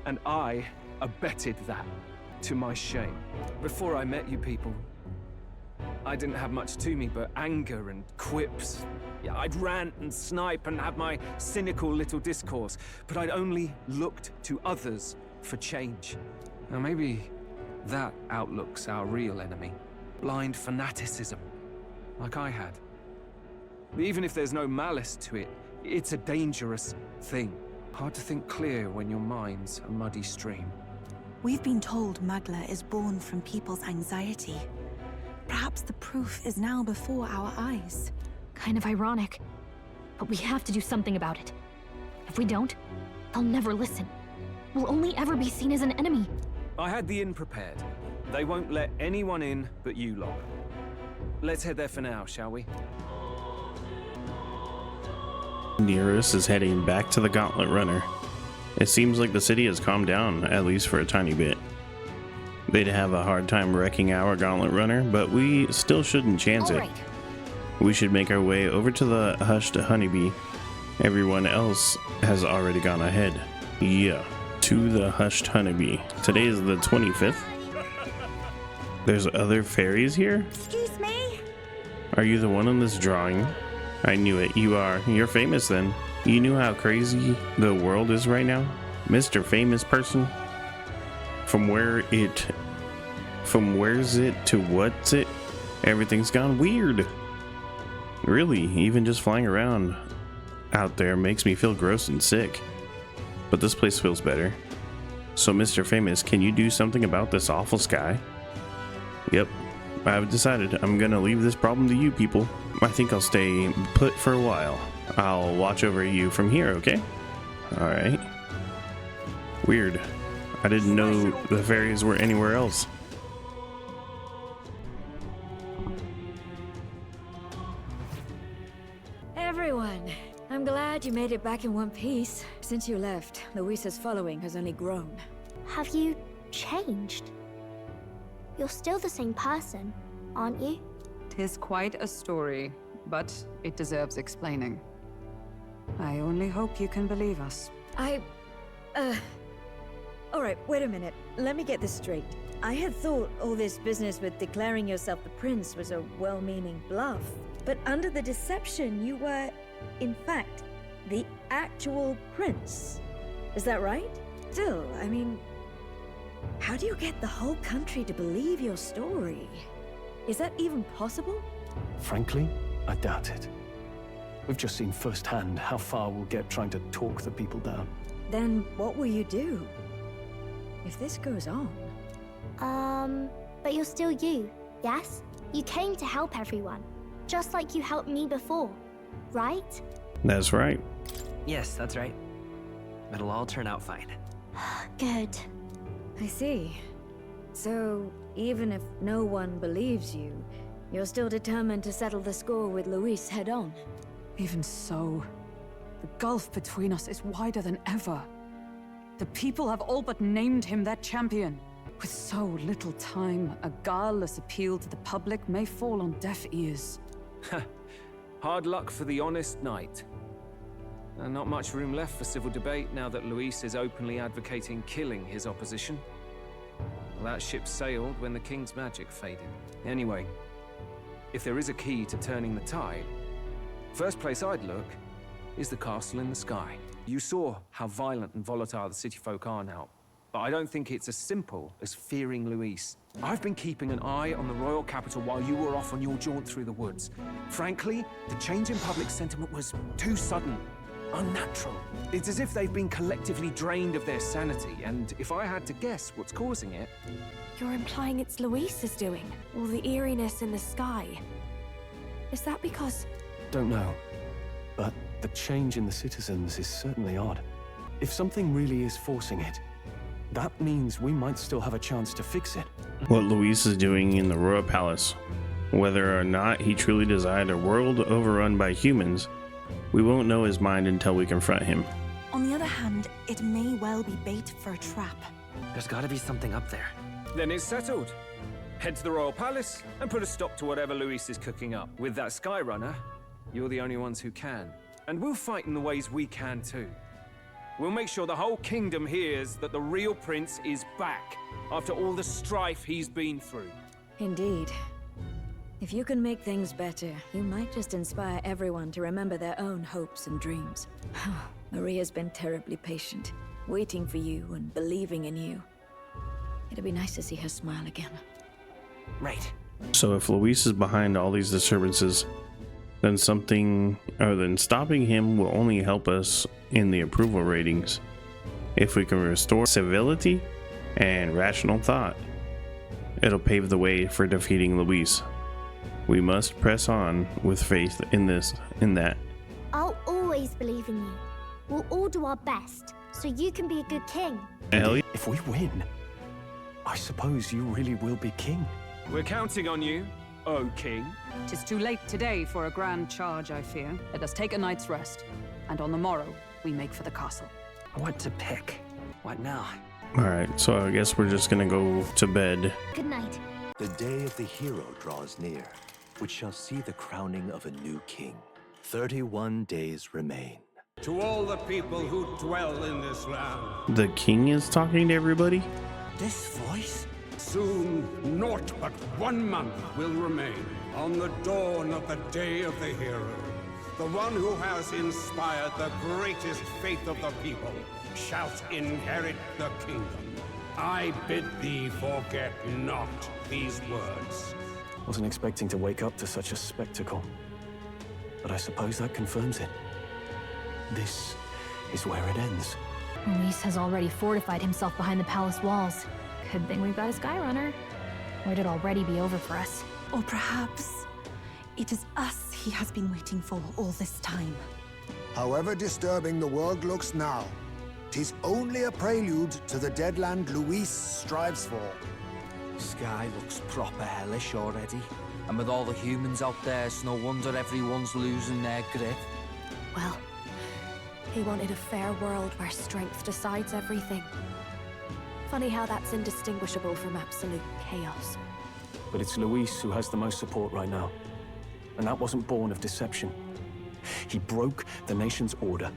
[SPEAKER 21] and I abetted that, to my shame. Before I met you people, I didn't have much to me but anger and quips. Yeah, I'd rant and snipe and have my cynical little discourse, but I'd only looked to others for change. Now maybe that outlook's our real enemy. Blind fanaticism, like I had. Even if there's no malice to it, it's a dangerous thing. Hard to think clear when your mind's a muddy stream.
[SPEAKER 1] We've been told Magla is born from people's anxiety. Perhaps the proof is now before our eyes.
[SPEAKER 2] Kind of ironic. But we have to do something about it. If we don't, they'll never listen. We'll only ever be seen as an enemy.
[SPEAKER 21] I had the inn prepared. They won't let anyone in but you lot. Let's head there for now, shall we?
[SPEAKER 8] Nearest is heading back to the Gauntlet Runner. It seems like the city has calmed down, at least for a tiny bit. They'd have a hard time wrecking our Gauntlet Runner, but we still shouldn't chance it. We should make our way over to the Hushed Honeybee. Everyone else has already gone ahead. Yeah, to the Hushed Honeybee. Today is the 25th. There's other fairies here?
[SPEAKER 1] Excuse me?
[SPEAKER 8] Are you the one on this drawing? I knew it. You are. You're famous then. You knew how crazy the world is right now? Mr. Famous Person? From where's it to what's it? Everything's gone weird. Really, even just flying around out there makes me feel gross and sick. But this place feels better. So Mr. Famous, can you do something about this awful sky? Yep, I've decided I'm gonna leave this problem to you people. I think I'll stay put for a while. I'll watch over you from here, okay? Alright. Weird. I didn't know the fairies were anywhere else.
[SPEAKER 13] Everyone, I'm glad you made it back in one piece. Since you left, Luisa's following has only grown.
[SPEAKER 10] Have you changed? You're still the same person, aren't you?
[SPEAKER 3] 'Tis quite a story, but it deserves explaining. I only hope you can believe us.
[SPEAKER 13] Alright, wait a minute. Let me get this straight. I had thought all this business with declaring yourself the prince was a well-meaning bluff. But under the deception, you were, in fact, the actual prince. Is that right? Still, I mean, how do you get the whole country to believe your story? Is that even possible?
[SPEAKER 6] Frankly, I doubt it. We've just seen firsthand how far we'll get trying to talk the people down.
[SPEAKER 13] Then what will you do? If this goes on...
[SPEAKER 10] But you're still you, yes? You came to help everyone, just like you helped me before, right?
[SPEAKER 8] That's right.
[SPEAKER 14] Yes, that's right. It'll all turn out fine.
[SPEAKER 10] Good.
[SPEAKER 13] I see. So, even if no one believes you, you're still determined to settle the score with Luis head-on?
[SPEAKER 3] Even so, the gulf between us is wider than ever. The people have all but named him their champion. With so little time, a guileless appeal to the public may fall on deaf ears.
[SPEAKER 21] Hard luck for the honest knight. And not much room left for civil debate now that Luis is openly advocating killing his opposition. Well, that ship sailed when the king's magic faded. Anyway, if there is a key to turning the tide, first place I'd look is the castle in the sky. You saw how violent and volatile the city folk are now, but I don't think it's as simple as fearing Luis. I've been keeping an eye on the royal capital while you were off on your jaunt through the woods. Frankly, the change in public sentiment was too sudden. unnatural. It's as if they've been collectively drained of their sanity, and if I had to guess what's causing it...
[SPEAKER 11] You're implying it's Luis's doing? All the eeriness in the sky? Is that because...
[SPEAKER 6] Don't know. But the change in the citizens is certainly odd. If something really is forcing it, that means we might still have a chance to fix it.
[SPEAKER 8] What Luis is doing in the Royal Palace, whether or not he truly desired a world overrun by humans, we won't know his mind until we confront him.
[SPEAKER 1] On the other hand, it may well be bait for a trap.
[SPEAKER 14] There's gotta be something up there.
[SPEAKER 21] Then it's settled. Head to the Royal Palace and put a stop to whatever Luis is cooking up. With that Skyrunner, you're the only ones who can. And we'll fight in the ways we can too. We'll make sure the whole kingdom hears that the real prince is back after all the strife he's been through.
[SPEAKER 13] Indeed. If you can make things better, you might just inspire everyone to remember their own hopes and dreams. Maria's been terribly patient, waiting for you and believing in you. It'd be nice to see her smile again.
[SPEAKER 14] Right.
[SPEAKER 8] So if Luis is behind all these disturbances, then stopping him will only help us in the approval ratings. If we can restore civility and rational thought, it'll pave the way for defeating Luis. We must press on with faith in that.
[SPEAKER 10] I'll always believe in you. We'll all do our best, so you can be a good king.
[SPEAKER 8] Ellie?
[SPEAKER 6] If we win, I suppose you really will be king.
[SPEAKER 21] We're counting on you, O King.
[SPEAKER 3] 'Tis too late today for a grand charge, I fear. Let us take a night's rest, and on the morrow, we make for the castle.
[SPEAKER 14] What to pick? What now?
[SPEAKER 8] Alright, so I guess we're just gonna go to bed.
[SPEAKER 10] Good night.
[SPEAKER 4] The day of the hero draws near, which shall see the crowning of a new king. 31 days remain.
[SPEAKER 23] To all the people who dwell in this land.
[SPEAKER 8] The king is talking to everybody?
[SPEAKER 23] This voice? Soon, naught but 1 month will remain on the dawn of the day of the hero. The one who has inspired the greatest faith of the people shall inherit the kingdom. I bid thee forget not these words.
[SPEAKER 6] Wasn't expecting to wake up to such a spectacle, but I suppose that confirms it. This is where it ends.
[SPEAKER 2] Luis has already fortified himself behind the palace walls. Good thing we've got a Skyrunner. Or it'd already be over for us.
[SPEAKER 1] Or perhaps it is us he has been waiting for all this time.
[SPEAKER 5] However disturbing the world looks now, 'tis only a prelude to the deadland Luis strives for.
[SPEAKER 12] Sky looks proper hellish already. And with all the humans out there, it's no wonder everyone's losing their grip.
[SPEAKER 11] Well, he wanted a fair world where strength decides everything. Funny how that's indistinguishable from absolute chaos.
[SPEAKER 6] But it's Luis who has the most support right now. And that wasn't born of deception. He broke the nation's order,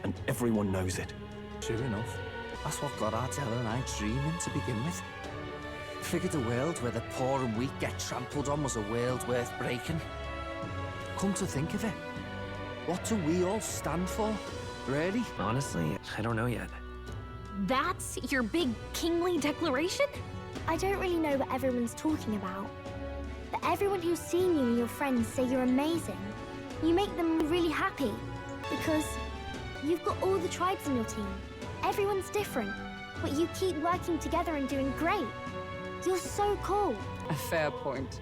[SPEAKER 6] and everyone knows it.
[SPEAKER 12] True enough. That's what got Ardella and I dreaming to begin with. Figured a world where the poor and weak get trampled on was a world worth breaking. Come to think of it, what do we all stand for, really?
[SPEAKER 14] Honestly, I don't know yet.
[SPEAKER 2] That's your big kingly declaration?
[SPEAKER 10] I don't really know what everyone's talking about. But everyone who's seen you and your friends say you're amazing. You make them really happy. Because you've got all the tribes in your team. Everyone's different. But you keep working together and doing great. You're so cool.
[SPEAKER 3] A fair point.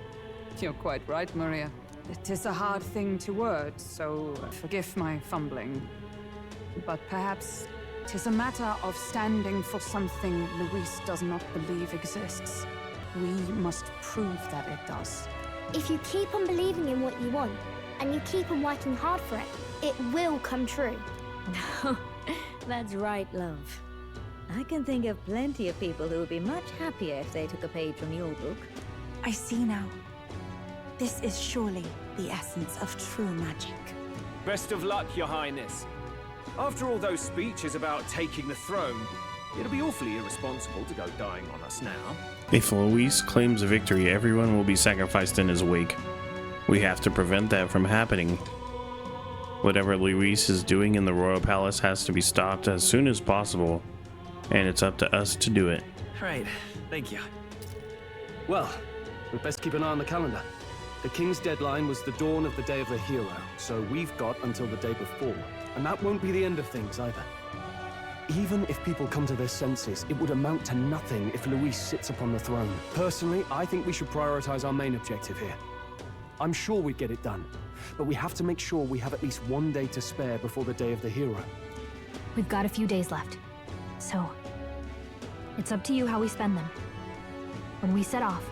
[SPEAKER 3] You're quite right, Maria. It is a hard thing to word, so forgive my fumbling. But perhaps 'tis a matter of standing for something Luis does not believe exists. We must prove that it does.
[SPEAKER 10] If you keep on believing in what you want, and you keep on working hard for it, it will come true.
[SPEAKER 13] That's right, love. I can think of plenty of people who would be much happier if they took a page from your book.
[SPEAKER 1] I see now. This is surely the essence of true magic.
[SPEAKER 21] Best of luck, Your Highness. After all those speeches about taking the throne, it'll be awfully irresponsible to go dying on us now.
[SPEAKER 8] If Luis claims a victory, everyone will be sacrificed in his wake. We have to prevent that from happening. Whatever Luis is doing in the royal palace has to be stopped as soon as possible, and it's up to us to do it.
[SPEAKER 14] Right, thank you.
[SPEAKER 6] Well, we'd best keep an eye on the calendar. The king's deadline was the dawn of the day of the hero, so we've got until the day before. And that won't be the end of things either. Even if people come to their senses, it would amount to nothing if Luis sits upon the throne. Personally, I think we should prioritize our main objective here. I'm sure we'd get it done, but we have to make sure we have at least one day to spare before the Day of the Hero.
[SPEAKER 2] We've got a few days left, so it's up to you how we spend them. When we set off,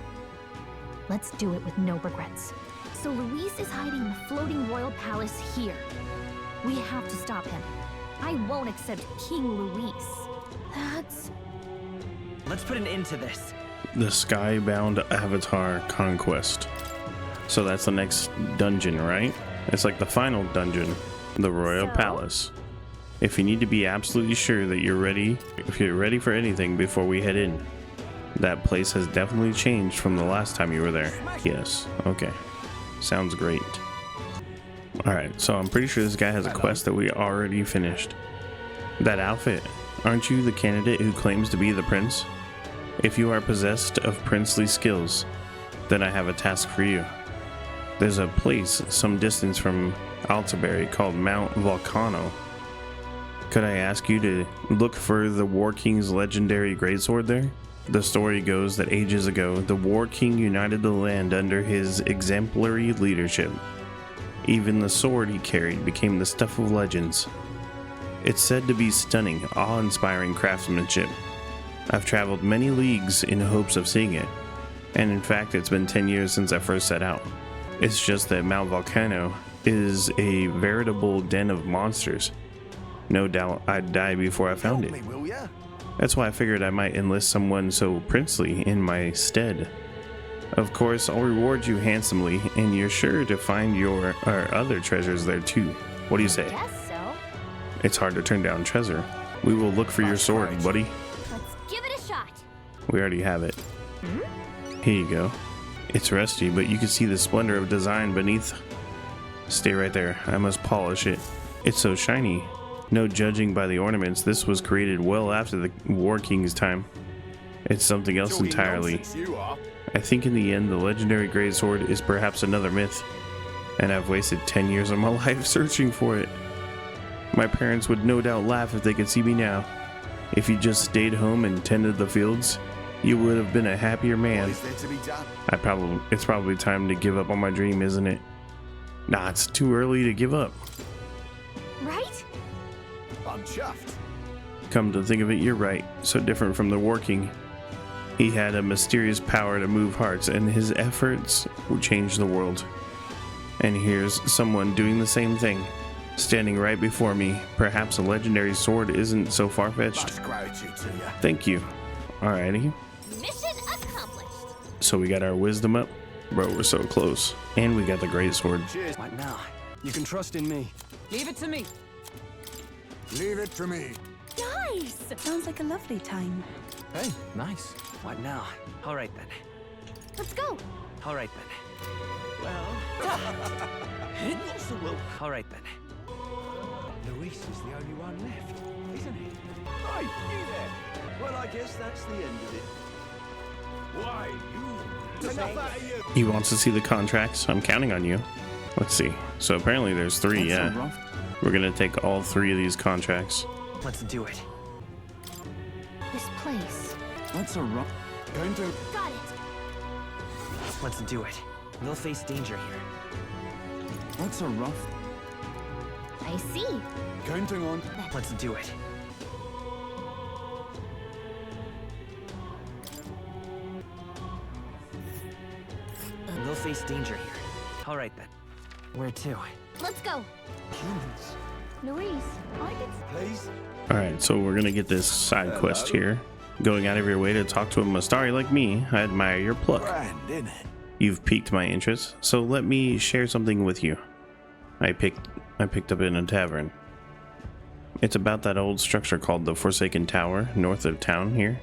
[SPEAKER 2] let's do it with no regrets.
[SPEAKER 10] So Luis is hiding in the floating royal palace here. We have to stop him. I won't accept King Luis. That's...
[SPEAKER 14] Let's put an end to this.
[SPEAKER 8] The Skybound Avatar Conquest. So that's the next dungeon, right? It's like the final dungeon, the Royal Palace. If you need to be absolutely sure that you're ready, if you're ready for anything before we head in, that place has definitely changed from the last time you were there. Yes, okay. Sounds great. Alright, so I'm pretty sure this guy has a quest that we already finished. That outfit. Aren't you the candidate who claims to be the prince? If you are possessed of princely skills, then I have a task for you. There's a place some distance from Altaberry called Mount Volcano. Could I ask you to look for the War King's legendary greatsword there? The story goes that ages ago, the War King united the land under his exemplary leadership. Even the sword he carried became the stuff of legends. It's said to be stunning, awe-inspiring craftsmanship. I've traveled many leagues in hopes of seeing it, and in fact it's been 10 years since I first set out. It's just that Mount Volcano is a veritable den of monsters. No doubt I'd die before I found it. That's why I figured I might enlist someone so princely in my stead. Of course, I'll reward you handsomely, and you're sure to find your other treasures there too. What do you say?
[SPEAKER 10] Guess so.
[SPEAKER 8] It's hard to turn down treasure. We will look for your sword, buddy.
[SPEAKER 10] Let's give it a shot.
[SPEAKER 8] We already have it. Here you go. It's rusty, but you can see the splendor of design beneath. Stay right there. I must polish it. It's so shiny. No judging by the ornaments, this was created well after the War King's time. It's something else entirely. I think in the end, the legendary greatsword is perhaps another myth, and I've wasted 10 years of my life searching for it. My parents would no doubt laugh if they could see me now. If you just stayed home and tended the fields, you would have been a happier man. It's probably time to give up on my dream, isn't it? Nah, it's too early to give up.
[SPEAKER 10] Right?
[SPEAKER 20] I'm chuffed.
[SPEAKER 8] Come to think of it, you're right. So different from the War King. He had a mysterious power to move hearts, and his efforts would change the world. And here's someone doing the same thing, standing right before me. Perhaps a legendary sword isn't so far-fetched. Thank you. Alrighty.
[SPEAKER 10] Mission accomplished.
[SPEAKER 8] So we got our wisdom up. Bro, we're so close. And we got the great sword.
[SPEAKER 6] Cheers. What now? You can trust in me.
[SPEAKER 12] Leave it to me.
[SPEAKER 5] Leave it to me.
[SPEAKER 1] Nice! Sounds like a lovely time.
[SPEAKER 14] Hey, nice. What now? All right then.
[SPEAKER 10] Let's go.
[SPEAKER 14] All right then. All right then.
[SPEAKER 20] Luis is the only one left, isn't he? Hey, you there! Well, I guess that's the end of it. Why, you... Enough out of you!
[SPEAKER 8] He wants to see the contracts. I'm counting on you. Let's see. So apparently there's 3, yeah. We're gonna take all 3 of these contracts.
[SPEAKER 14] Let's do it.
[SPEAKER 10] This place.
[SPEAKER 6] That's a rough. Going to.
[SPEAKER 10] Got it.
[SPEAKER 14] Let's do it. They'll face danger here.
[SPEAKER 6] That's a rough.
[SPEAKER 10] I see.
[SPEAKER 6] Counting on.
[SPEAKER 14] Let's do it. They'll face danger here. All right then. Where to?
[SPEAKER 10] Let's go.
[SPEAKER 6] Humans.
[SPEAKER 10] Luis, I did.
[SPEAKER 20] Please?
[SPEAKER 8] Alright, so we're gonna get this side quest here. Going out of your way to talk to a Mastari like me, I admire your pluck.
[SPEAKER 20] Grand, isn't it?
[SPEAKER 8] You've piqued my interest, so let me share something with you. I picked up in a tavern. It's about that old structure called the Forsaken Tower, north of town here.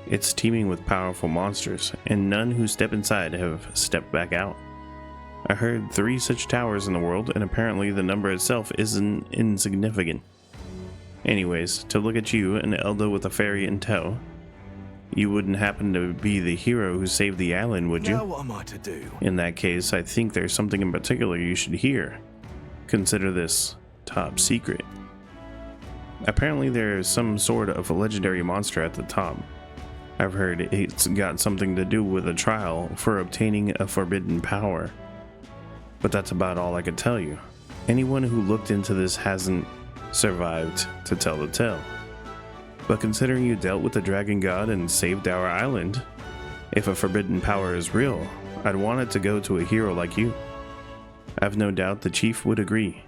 [SPEAKER 8] It's teeming with powerful monsters, and none who step inside have stepped back out. I heard 3 such towers in the world, and apparently the number itself isn't insignificant. Anyways, to look at you, an Elder with a fairy in tow, you wouldn't happen to be the hero who saved the island, would you?
[SPEAKER 20] Now what am I to do?
[SPEAKER 8] In that case, I think there's something in particular you should hear. Consider this. top secret. Apparently there's some sort of a legendary monster at the top. I've heard it's got something to do with a trial for obtaining a forbidden power. But that's about all I could tell you. Anyone who looked into this hasn't survived to tell the tale. But considering you dealt with the dragon god and saved our island, if a forbidden power is real, I'd want it to go to a hero like you. I've no doubt the chief would agree.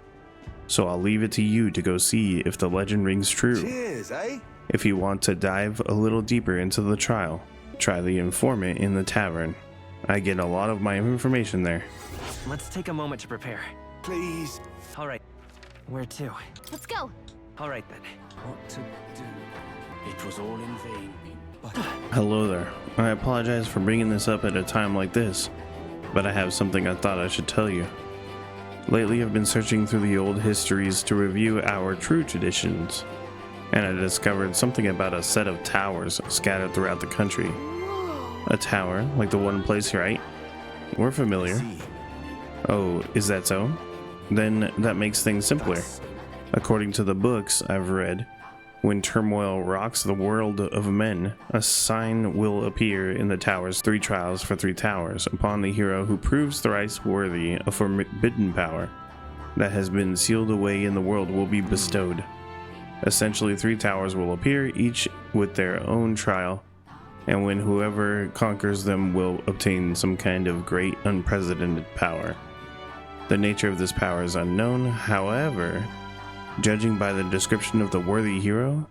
[SPEAKER 8] So I'll leave it to you to go see if the legend rings true.
[SPEAKER 9] Cheers, eh?
[SPEAKER 8] If you want to dive a little deeper into the trial, try the informant in the tavern. I get a lot of my information there.
[SPEAKER 14] Let's take a moment to prepare.
[SPEAKER 9] Please.
[SPEAKER 14] All right. Where to?
[SPEAKER 2] Let's go.
[SPEAKER 14] All right then.
[SPEAKER 16] What to do? It was all in vain. But
[SPEAKER 8] Hello there. I apologize for bringing this up at a time like this, but I have something I thought I should tell you. Lately I've been searching through the old histories to review our true traditions, and I discovered something about a set of towers scattered throughout the country. A tower, like the one place, right? We're familiar. Oh, is that so? Then that makes things simpler. According to the books I've read, when turmoil rocks the world of men, a sign will appear in the tower's 3 trials for 3 towers upon the hero who proves thrice worthy of forbidden power that has been sealed away in the world will be bestowed. Essentially 3 towers will appear, each with their own trial, and when whoever conquers them will obtain some kind of great unprecedented power. The nature of this power is unknown, however, judging by the description of the worthy hero,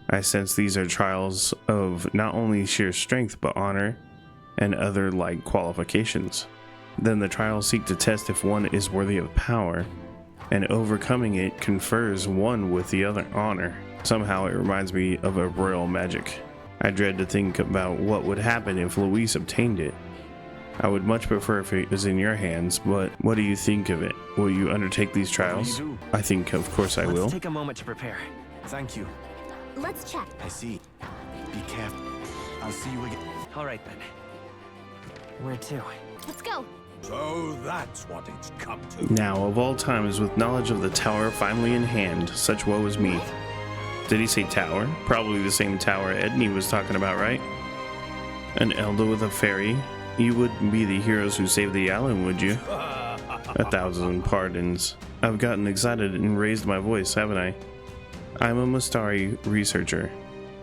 [SPEAKER 8] I sense these are trials of not only sheer strength but honor and other like qualifications. Then the trials seek to test if one is worthy of power, and overcoming it confers one with the other honor. Somehow it reminds me of a royal magic. I dread to think about what would happen if Luis obtained it. I would much prefer if it was in your hands, but what do you think of it? Will you undertake these trials? I think, of course, I will.
[SPEAKER 14] Let's take a moment to prepare.
[SPEAKER 16] thank you.
[SPEAKER 2] Let's check.
[SPEAKER 16] I see. Be careful. I'll see you again.
[SPEAKER 14] All right then. Where to?
[SPEAKER 2] Let's go.
[SPEAKER 23] So that's what it's come to.
[SPEAKER 8] Now, of all times, with knowledge of the tower finally in hand, such woe is me. Did he say tower? Probably the same tower Edney was talking about, right? An elder with a fairy? You wouldn't be the heroes who saved the island, would you? 1,000 pardons. I've gotten excited and raised my voice, haven't I? I'm a Mustari researcher.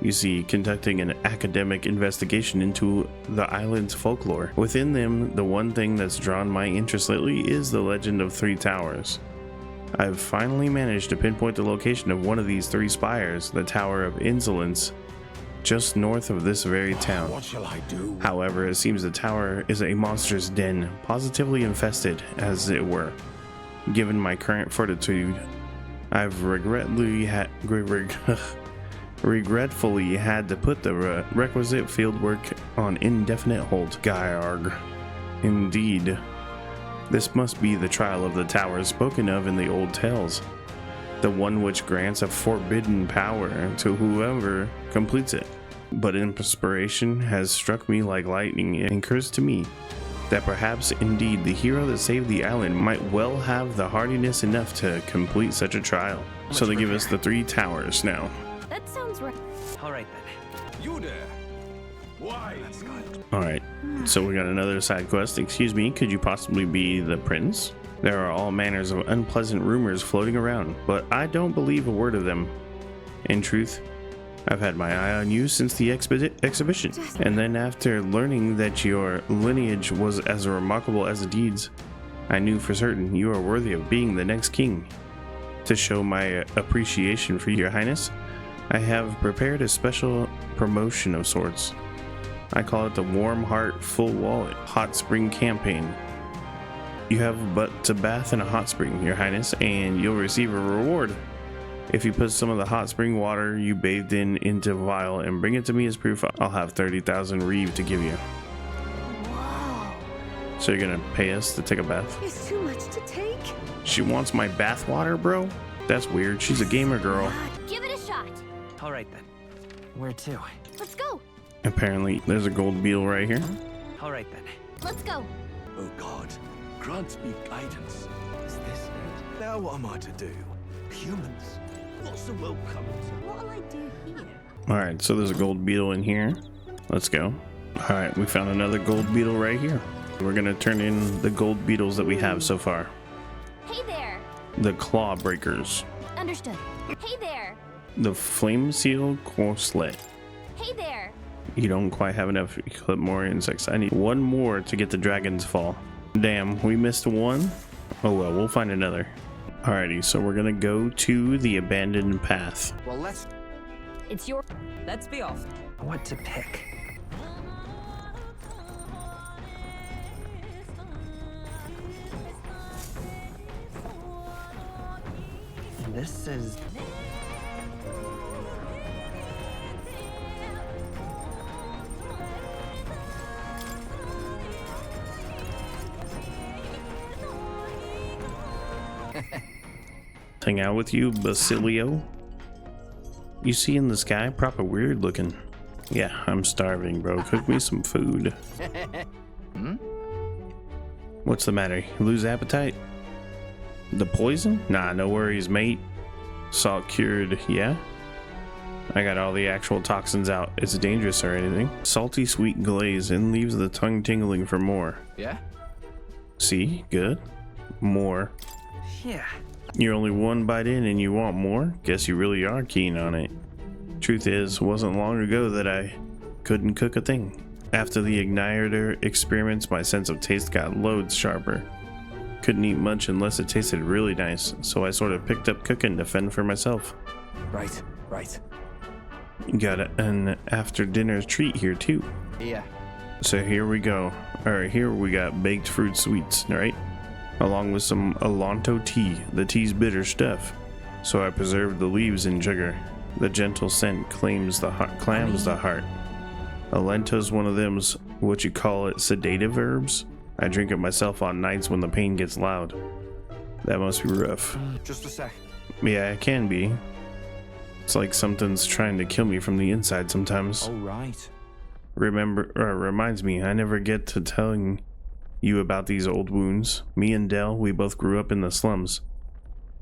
[SPEAKER 8] You see, conducting an academic investigation into the island's folklore. Within them, the one thing that's drawn my interest lately is the legend of 3 towers. I've finally managed to pinpoint the location of one of these 3 spires, the Tower of Insolence, just north of this very town.
[SPEAKER 23] What shall I do?
[SPEAKER 8] However, it seems the tower is a monster's den, positively infested, as it were. Given my current fortitude, I've regretfully had to put the requisite fieldwork on indefinite hold. Gyarg. Indeed. This must be the trial of the towers spoken of in the old tales. The one which grants a forbidden power to whoever completes it. But inspiration has struck me like lightning and occurs to me that perhaps indeed the hero that saved the island might well have the hardiness enough to complete such a trial. So they give us the 3 towers now.
[SPEAKER 2] That sounds right.
[SPEAKER 14] All right then.
[SPEAKER 23] You there? Why?
[SPEAKER 8] Alright, so we got another side quest. Excuse me, could you possibly be the prince? There are all manners of unpleasant rumors floating around, but I don't believe a word of them. In truth, I've had my eye on you since the exhibition, and then after learning that your lineage was as remarkable as the deeds, I knew for certain you are worthy of being the next king. To show my appreciation for your highness, I have prepared a special promotion of sorts. I call it the Warm Heart Full Wallet Hot Spring Campaign. You have but to bath in a hot spring, your highness, and you'll receive a reward. If you put some of the hot spring water you bathed in into a vial and bring it to me as proof, I'll have 30,000 reeve to give you.
[SPEAKER 2] Whoa.
[SPEAKER 8] So you're gonna pay us to take a bath?
[SPEAKER 13] It's too much to take.
[SPEAKER 8] She wants my bath water, bro? That's weird. She's a gamer girl.
[SPEAKER 2] Give it a shot.
[SPEAKER 14] All right then. Where to?
[SPEAKER 2] Let's go.
[SPEAKER 8] Apparently, there's a gold beetle right here.
[SPEAKER 14] All right then.
[SPEAKER 2] Let's go.
[SPEAKER 16] Oh God, grant me guidance. Is this it? Now what am I to do? humans. What's the world come to?
[SPEAKER 10] What'll I do here?
[SPEAKER 8] Alright, so there's a gold beetle in here. Let's go. Alright, we found another gold beetle right here. We're gonna turn in the gold beetles that we have so far.
[SPEAKER 2] Hey there.
[SPEAKER 8] The claw breakers.
[SPEAKER 2] Understood. Hey there.
[SPEAKER 8] The flame seal corselet.
[SPEAKER 2] Hey there.
[SPEAKER 8] You don't quite have enough to clip more insects. I need one more to get the dragon's fall. Damn, we missed one. Oh well, we'll find another. Alrighty, so we're gonna go to the abandoned path.
[SPEAKER 12] Well, let's...
[SPEAKER 2] It's your...
[SPEAKER 14] Let's be off. What to pick? This is...
[SPEAKER 8] Hang out with you, Basilio. You see in the sky? Proper weird looking. Yeah, I'm starving, bro. Cook me some food. What's the matter? You lose appetite? The poison? Nah, no worries, mate. Salt cured, yeah? I got all the actual toxins out. It's dangerous or anything. Salty sweet glaze and leaves the tongue tingling for more.
[SPEAKER 12] Yeah?
[SPEAKER 8] See? Good. More.
[SPEAKER 14] Yeah.
[SPEAKER 8] You're only one bite in and you want more? Guess you really are keen on it. Truth is, wasn't long ago that I couldn't cook a thing. After the igniter experiments, my sense of taste got loads sharper. Couldn't eat much unless it tasted really nice, so I sort of picked up cooking to fend for myself.
[SPEAKER 12] Right, right.
[SPEAKER 8] Got an after dinner treat here too.
[SPEAKER 12] Yeah.
[SPEAKER 8] So here we go. Alright, here we got baked fruit sweets, right? Along with some Alonto tea. The tea's bitter stuff, so I preserved the leaves in sugar. The gentle scent clams the heart. Alento's one of them's, what you call it, sedative herbs. I drink it myself on nights when the pain gets loud. That must be rough.
[SPEAKER 12] Just a sec.
[SPEAKER 8] Yeah, it can be. It's like something's trying to kill me from the inside sometimes.
[SPEAKER 12] Oh, right.
[SPEAKER 8] Reminds me, I never get to telling you about these old wounds. Me and Del, we both grew up in the slums.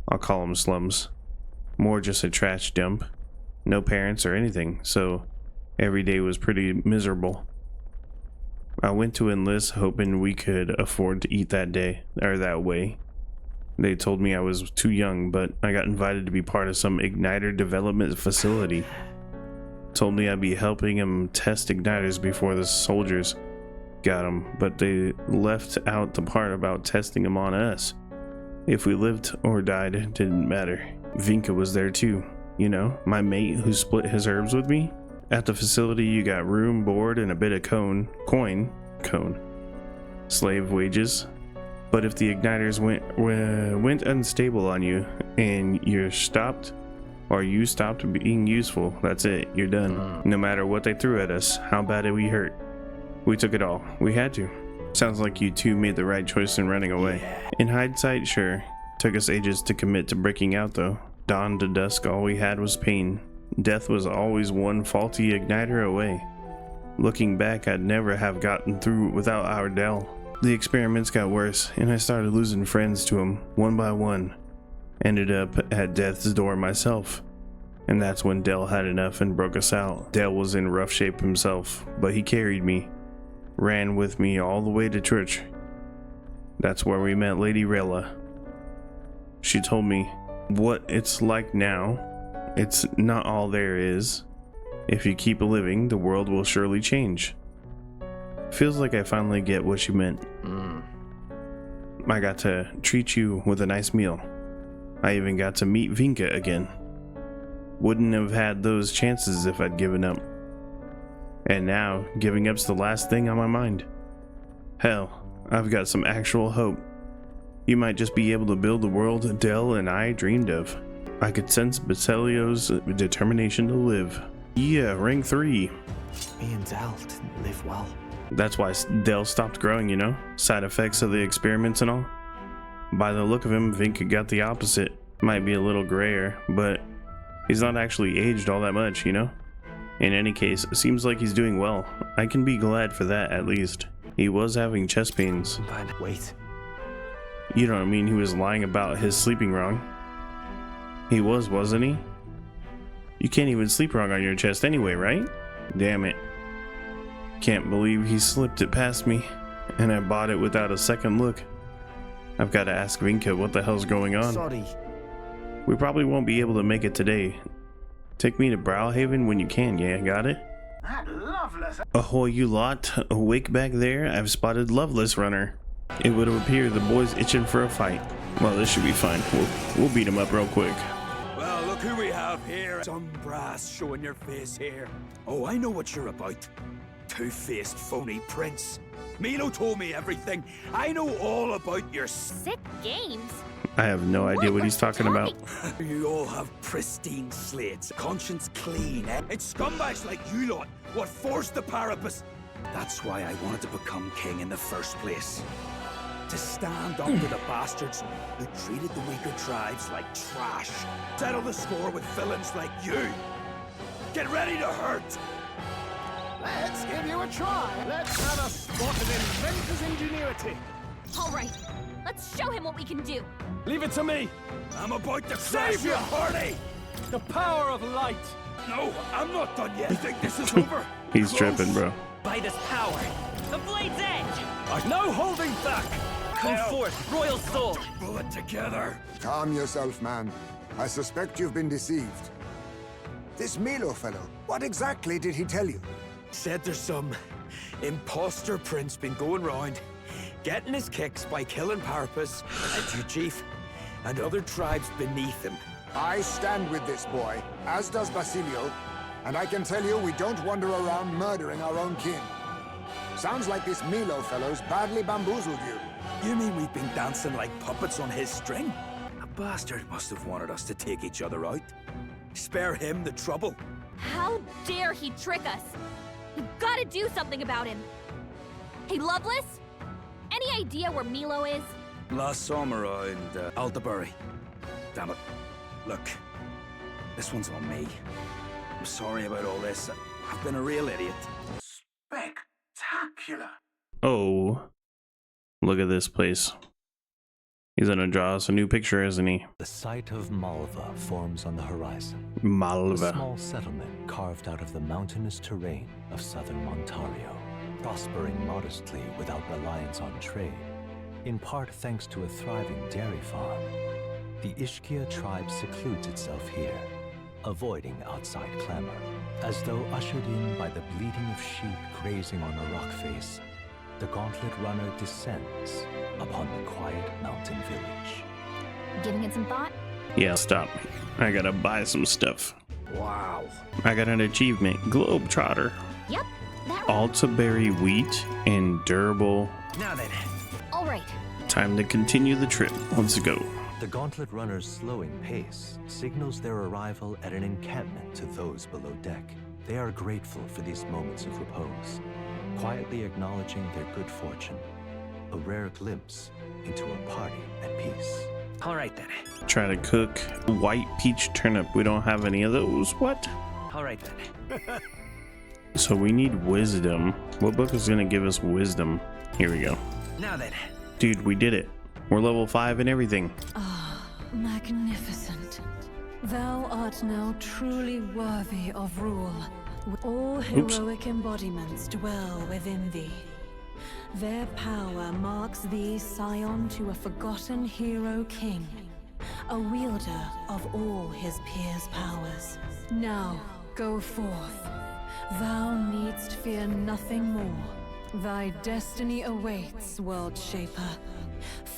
[SPEAKER 8] I'll call them slums. More just a trash dump. No parents or anything, so every day was pretty miserable. I went to enlist hoping we could afford to eat that day, or that way. They told me I was too young, but I got invited to be part of some igniter development facility. Told me I'd be helping them test igniters before the soldiers got them, but they left out the part about testing them on us. If we lived or died, it didn't matter. Vinka was there too, you know, my mate who split his herbs with me. At the facility, you got room, board, and a bit of coin, slave wages. But if the igniters went unstable on you and you stopped being useful, that's it, you're done. No matter what they threw at us, how bad did we hurt? We took it all. We had to. Sounds like you two made the right choice in running away. In hindsight, sure. Took us ages to commit to breaking out though. Dawn to dusk, all we had was pain. Death was always one faulty igniter away. Looking back, I'd never have gotten through without our Del. The experiments got worse, and I started losing friends to him, one by one. Ended up at death's door myself. And that's when Del had enough and broke us out. Del was in rough shape himself, but he carried me. Ran with me all the way to church. That's where we met Lady Rella. She told me what it's like now. It's not all there is. If you keep living, the world will surely change. Feels like I finally get what she meant. I got to treat you with a nice meal. I even got to meet Vinka again. Wouldn't have had those chances if I'd given up. And now, giving up's the last thing on my mind. Hell, I've got some actual hope. You might just be able to build the world Del and I dreamed of. I could sense Basilio's determination to live. Yeah, rank 3.
[SPEAKER 12] Me and Del didn't live well.
[SPEAKER 8] That's why Del stopped growing, you know? Side effects of the experiments and all. By the look of him, Vinka got the opposite. Might be a little grayer, but he's not actually aged all that much, you know? In any case, it seems like he's doing well. I can be glad for that, at least. He was having chest pains.
[SPEAKER 12] But wait.
[SPEAKER 8] You don't mean he was lying about his sleeping wrong? He was, wasn't he? You can't even sleep wrong on your chest anyway, right? Damn it. Can't believe he slipped it past me, and I bought it without a second look. I've got to ask Vinka what the hell's going on.
[SPEAKER 12] Sorry.
[SPEAKER 8] We probably won't be able to make it today. Take me to Browhaven when you can, yeah, got it? Ahoy, you lot. Awake back there? I've spotted Loveless Runner. It would appear the boy's itching for a fight. Well, this should be fine. We'll beat him up real quick.
[SPEAKER 20] Well, look who we have here. Some brass showing your face here. Oh, I know what you're about. Two-faced phony prince. Milo told me everything. I know all about your
[SPEAKER 2] sick games.
[SPEAKER 8] I have no idea what he's talking about.
[SPEAKER 20] You all have pristine slates, conscience clean, eh? It's scumbags like you lot what forced the Parapus. That's why I wanted to become king in the first place. To stand up to the bastards who treated the weaker tribes like trash. Settle the score with villains like you. Get ready to hurt.
[SPEAKER 25] Let's give you a try. Let's have a spot of inventor's ingenuity.
[SPEAKER 2] All right, let's show him what we can do.
[SPEAKER 20] Leave it to me. I'm about to save your party.
[SPEAKER 17] The power of light.
[SPEAKER 20] No, I'm not done yet. You think this is over?
[SPEAKER 8] He's tripping, bro.
[SPEAKER 14] By this power, the blade's edge.
[SPEAKER 20] No holding back.
[SPEAKER 14] Come forth, royal soul.
[SPEAKER 20] Pull it together.
[SPEAKER 5] Calm yourself, man. I suspect you've been deceived. This Milo fellow, what exactly did he tell you?
[SPEAKER 20] Said there's some imposter prince been going round, getting his kicks by killing Parapus and you, Chief, and other tribes beneath him.
[SPEAKER 5] I stand with this boy, as does Basilio, and I can tell you we don't wander around murdering our own kin. Sounds like this Milo fellow's badly bamboozled you.
[SPEAKER 20] You mean we've been dancing like puppets on his string? A bastard must have wanted us to take each other out. Spare him the trouble.
[SPEAKER 2] How dare he trick us? We've got to do something about him. Hey, Loveless? Any idea where Milo is?
[SPEAKER 20] Last summer around Aldebury. Damn it. Look, this one's on me. I'm sorry about all this. I've been a real idiot.
[SPEAKER 25] Spectacular.
[SPEAKER 8] Oh, look at this place. He's gonna draw us a new picture, isn't he?
[SPEAKER 4] The site of Malva forms on the horizon.
[SPEAKER 8] Malva.
[SPEAKER 4] A small settlement carved out of the mountainous terrain of southern Montario, prospering modestly without reliance on trade, in part thanks to a thriving dairy farm. The Ishkia tribe secludes itself here, avoiding outside clamor, as though ushered in by the bleating of sheep grazing on a rock face. The Gauntlet Runner descends upon the quiet mountain village.
[SPEAKER 2] Giving it some thought?
[SPEAKER 8] Yeah, stop. I gotta buy some stuff.
[SPEAKER 20] Wow.
[SPEAKER 8] I got an achievement, Globetrotter.
[SPEAKER 2] Yep, that
[SPEAKER 8] Altaberry wheat and durable.
[SPEAKER 14] Now then.
[SPEAKER 2] All right.
[SPEAKER 8] Time to continue the trip. Let's go.
[SPEAKER 4] The Gauntlet Runner's slowing pace signals their arrival at an encampment to those below deck. They are grateful for these moments of repose, quietly acknowledging their good fortune, a rare glimpse into a party at peace.
[SPEAKER 14] All right then.
[SPEAKER 8] Try to cook white peach turnip. We don't have any of those. What?
[SPEAKER 14] All right then.
[SPEAKER 8] So we need wisdom. What book is gonna give us wisdom? Here we go.
[SPEAKER 14] Now then.
[SPEAKER 8] Dude, we did it. We're level 5 and everything.
[SPEAKER 9] Ah, magnificent. Thou art now truly worthy of rule. All heroic embodiments dwell within thee. Their power marks thee scion to a forgotten hero king, a wielder of all his peers' powers. Now, go forth. Thou needst fear nothing more. Thy destiny awaits, World Shaper.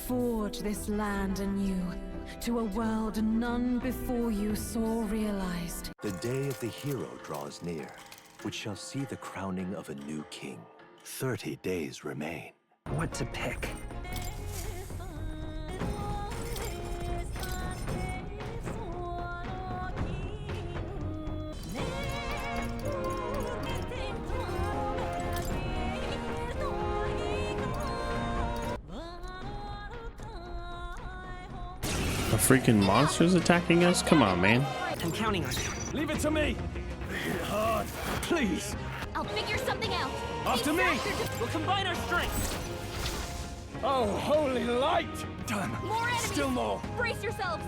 [SPEAKER 9] Forge this land anew, to a world none before you saw realized.
[SPEAKER 4] The day of the hero draws near, which shall see the crowning of a new king. 30 days remain.
[SPEAKER 14] What to pick?
[SPEAKER 8] A freaking monster's attacking us? Come on, man.
[SPEAKER 14] I'm counting on you.
[SPEAKER 20] Leave it to me. Hard, please.
[SPEAKER 2] I'll figure something out.
[SPEAKER 20] After me.
[SPEAKER 14] We'll combine our strength.
[SPEAKER 20] Oh, holy light! Done.
[SPEAKER 2] More enemies.
[SPEAKER 20] Still more.
[SPEAKER 2] Brace yourselves.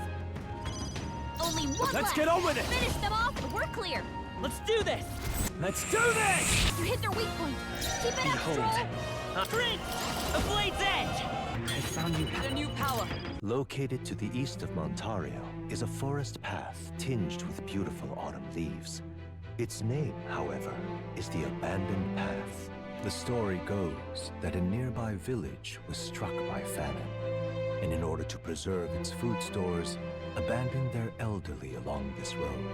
[SPEAKER 11] Only one
[SPEAKER 20] Let's
[SPEAKER 11] left.
[SPEAKER 20] get on with it.
[SPEAKER 11] Finish them off and we're clear.
[SPEAKER 20] Let's do this! Let's do this!
[SPEAKER 11] You hit their weak point. Keep it up, Stroll.
[SPEAKER 14] Sprint! A blade's edge! I found you
[SPEAKER 11] a new power.
[SPEAKER 4] Located to the east of Montario is a forest path tinged with beautiful autumn leaves. Its name, however, is the Abandoned Path. The story goes that a nearby village was struck by famine, and in order to preserve its food stores, abandoned their elderly along this road.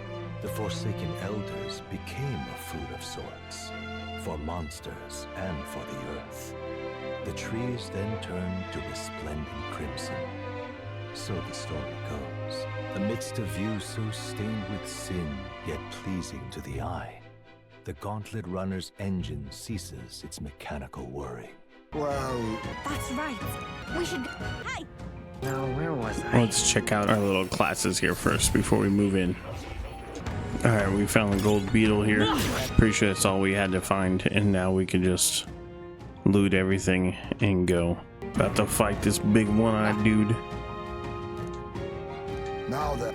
[SPEAKER 4] The Forsaken Elders became a food of sorts, for monsters and for the earth. The trees then turned to resplendent crimson. So the story goes. Amidst a view so stained with sin, yet pleasing to the eye, the Gauntlet Runner's engine ceases its mechanical whirring.
[SPEAKER 5] Well...
[SPEAKER 11] That's right. We should... Hey!
[SPEAKER 14] Now, where was I?
[SPEAKER 8] Let's check out our little classes here first before we move in. Alright, we found the gold beetle here. Pretty sure that's all we had to find, and now we can just loot everything and go. About to fight this big one-eyed dude.
[SPEAKER 5] Now then.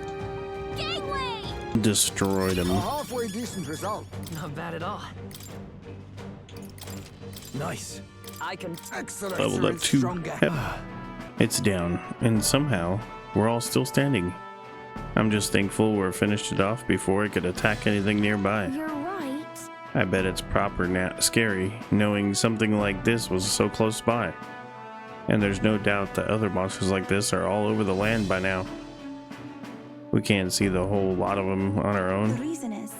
[SPEAKER 11] Gangway!
[SPEAKER 8] Destroyed him.
[SPEAKER 5] A halfway decent result.
[SPEAKER 14] Not bad at all.
[SPEAKER 20] Nice.
[SPEAKER 14] I can...
[SPEAKER 5] Excellent.
[SPEAKER 8] Leveled up 2. It's down, and somehow we're all still standing. I'm just thankful we're finished it off before it could attack anything nearby.
[SPEAKER 11] You're right.
[SPEAKER 8] I bet it's proper scary knowing something like this was so close by. And there's no doubt that other monsters like this are all over the land by now. We can't see the whole lot of them on our
[SPEAKER 1] The
[SPEAKER 8] own.
[SPEAKER 1] reason is,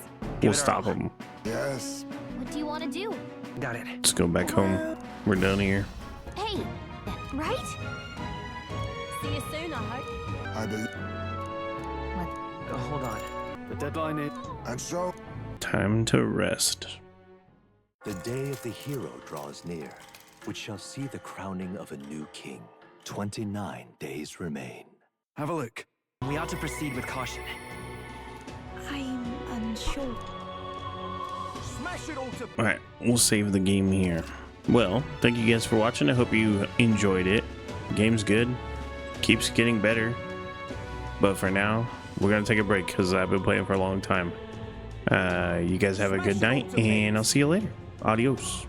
[SPEAKER 8] We'll stop them.
[SPEAKER 5] Yes.
[SPEAKER 11] What do you want to do?
[SPEAKER 14] Got it.
[SPEAKER 8] Let's go back home. We're done here.
[SPEAKER 11] Hey, right? See you soon, I hope.
[SPEAKER 5] I believe.
[SPEAKER 14] Hold on.
[SPEAKER 20] The deadline is...
[SPEAKER 5] And so...
[SPEAKER 8] Time to rest.
[SPEAKER 4] The day of the hero draws near, which shall see the crowning of a new king. 29 days remain.
[SPEAKER 20] Have a look.
[SPEAKER 14] We ought to proceed with caution.
[SPEAKER 1] I'm unsure.
[SPEAKER 20] Smash it all to...
[SPEAKER 8] Alright, we'll save the game here. Well, thank you guys for watching. I hope you enjoyed it. The game's good. Keeps getting better. But for now, we're going to take a break because I've been playing for a long time. You guys have a good night, and I'll see you later. Adios.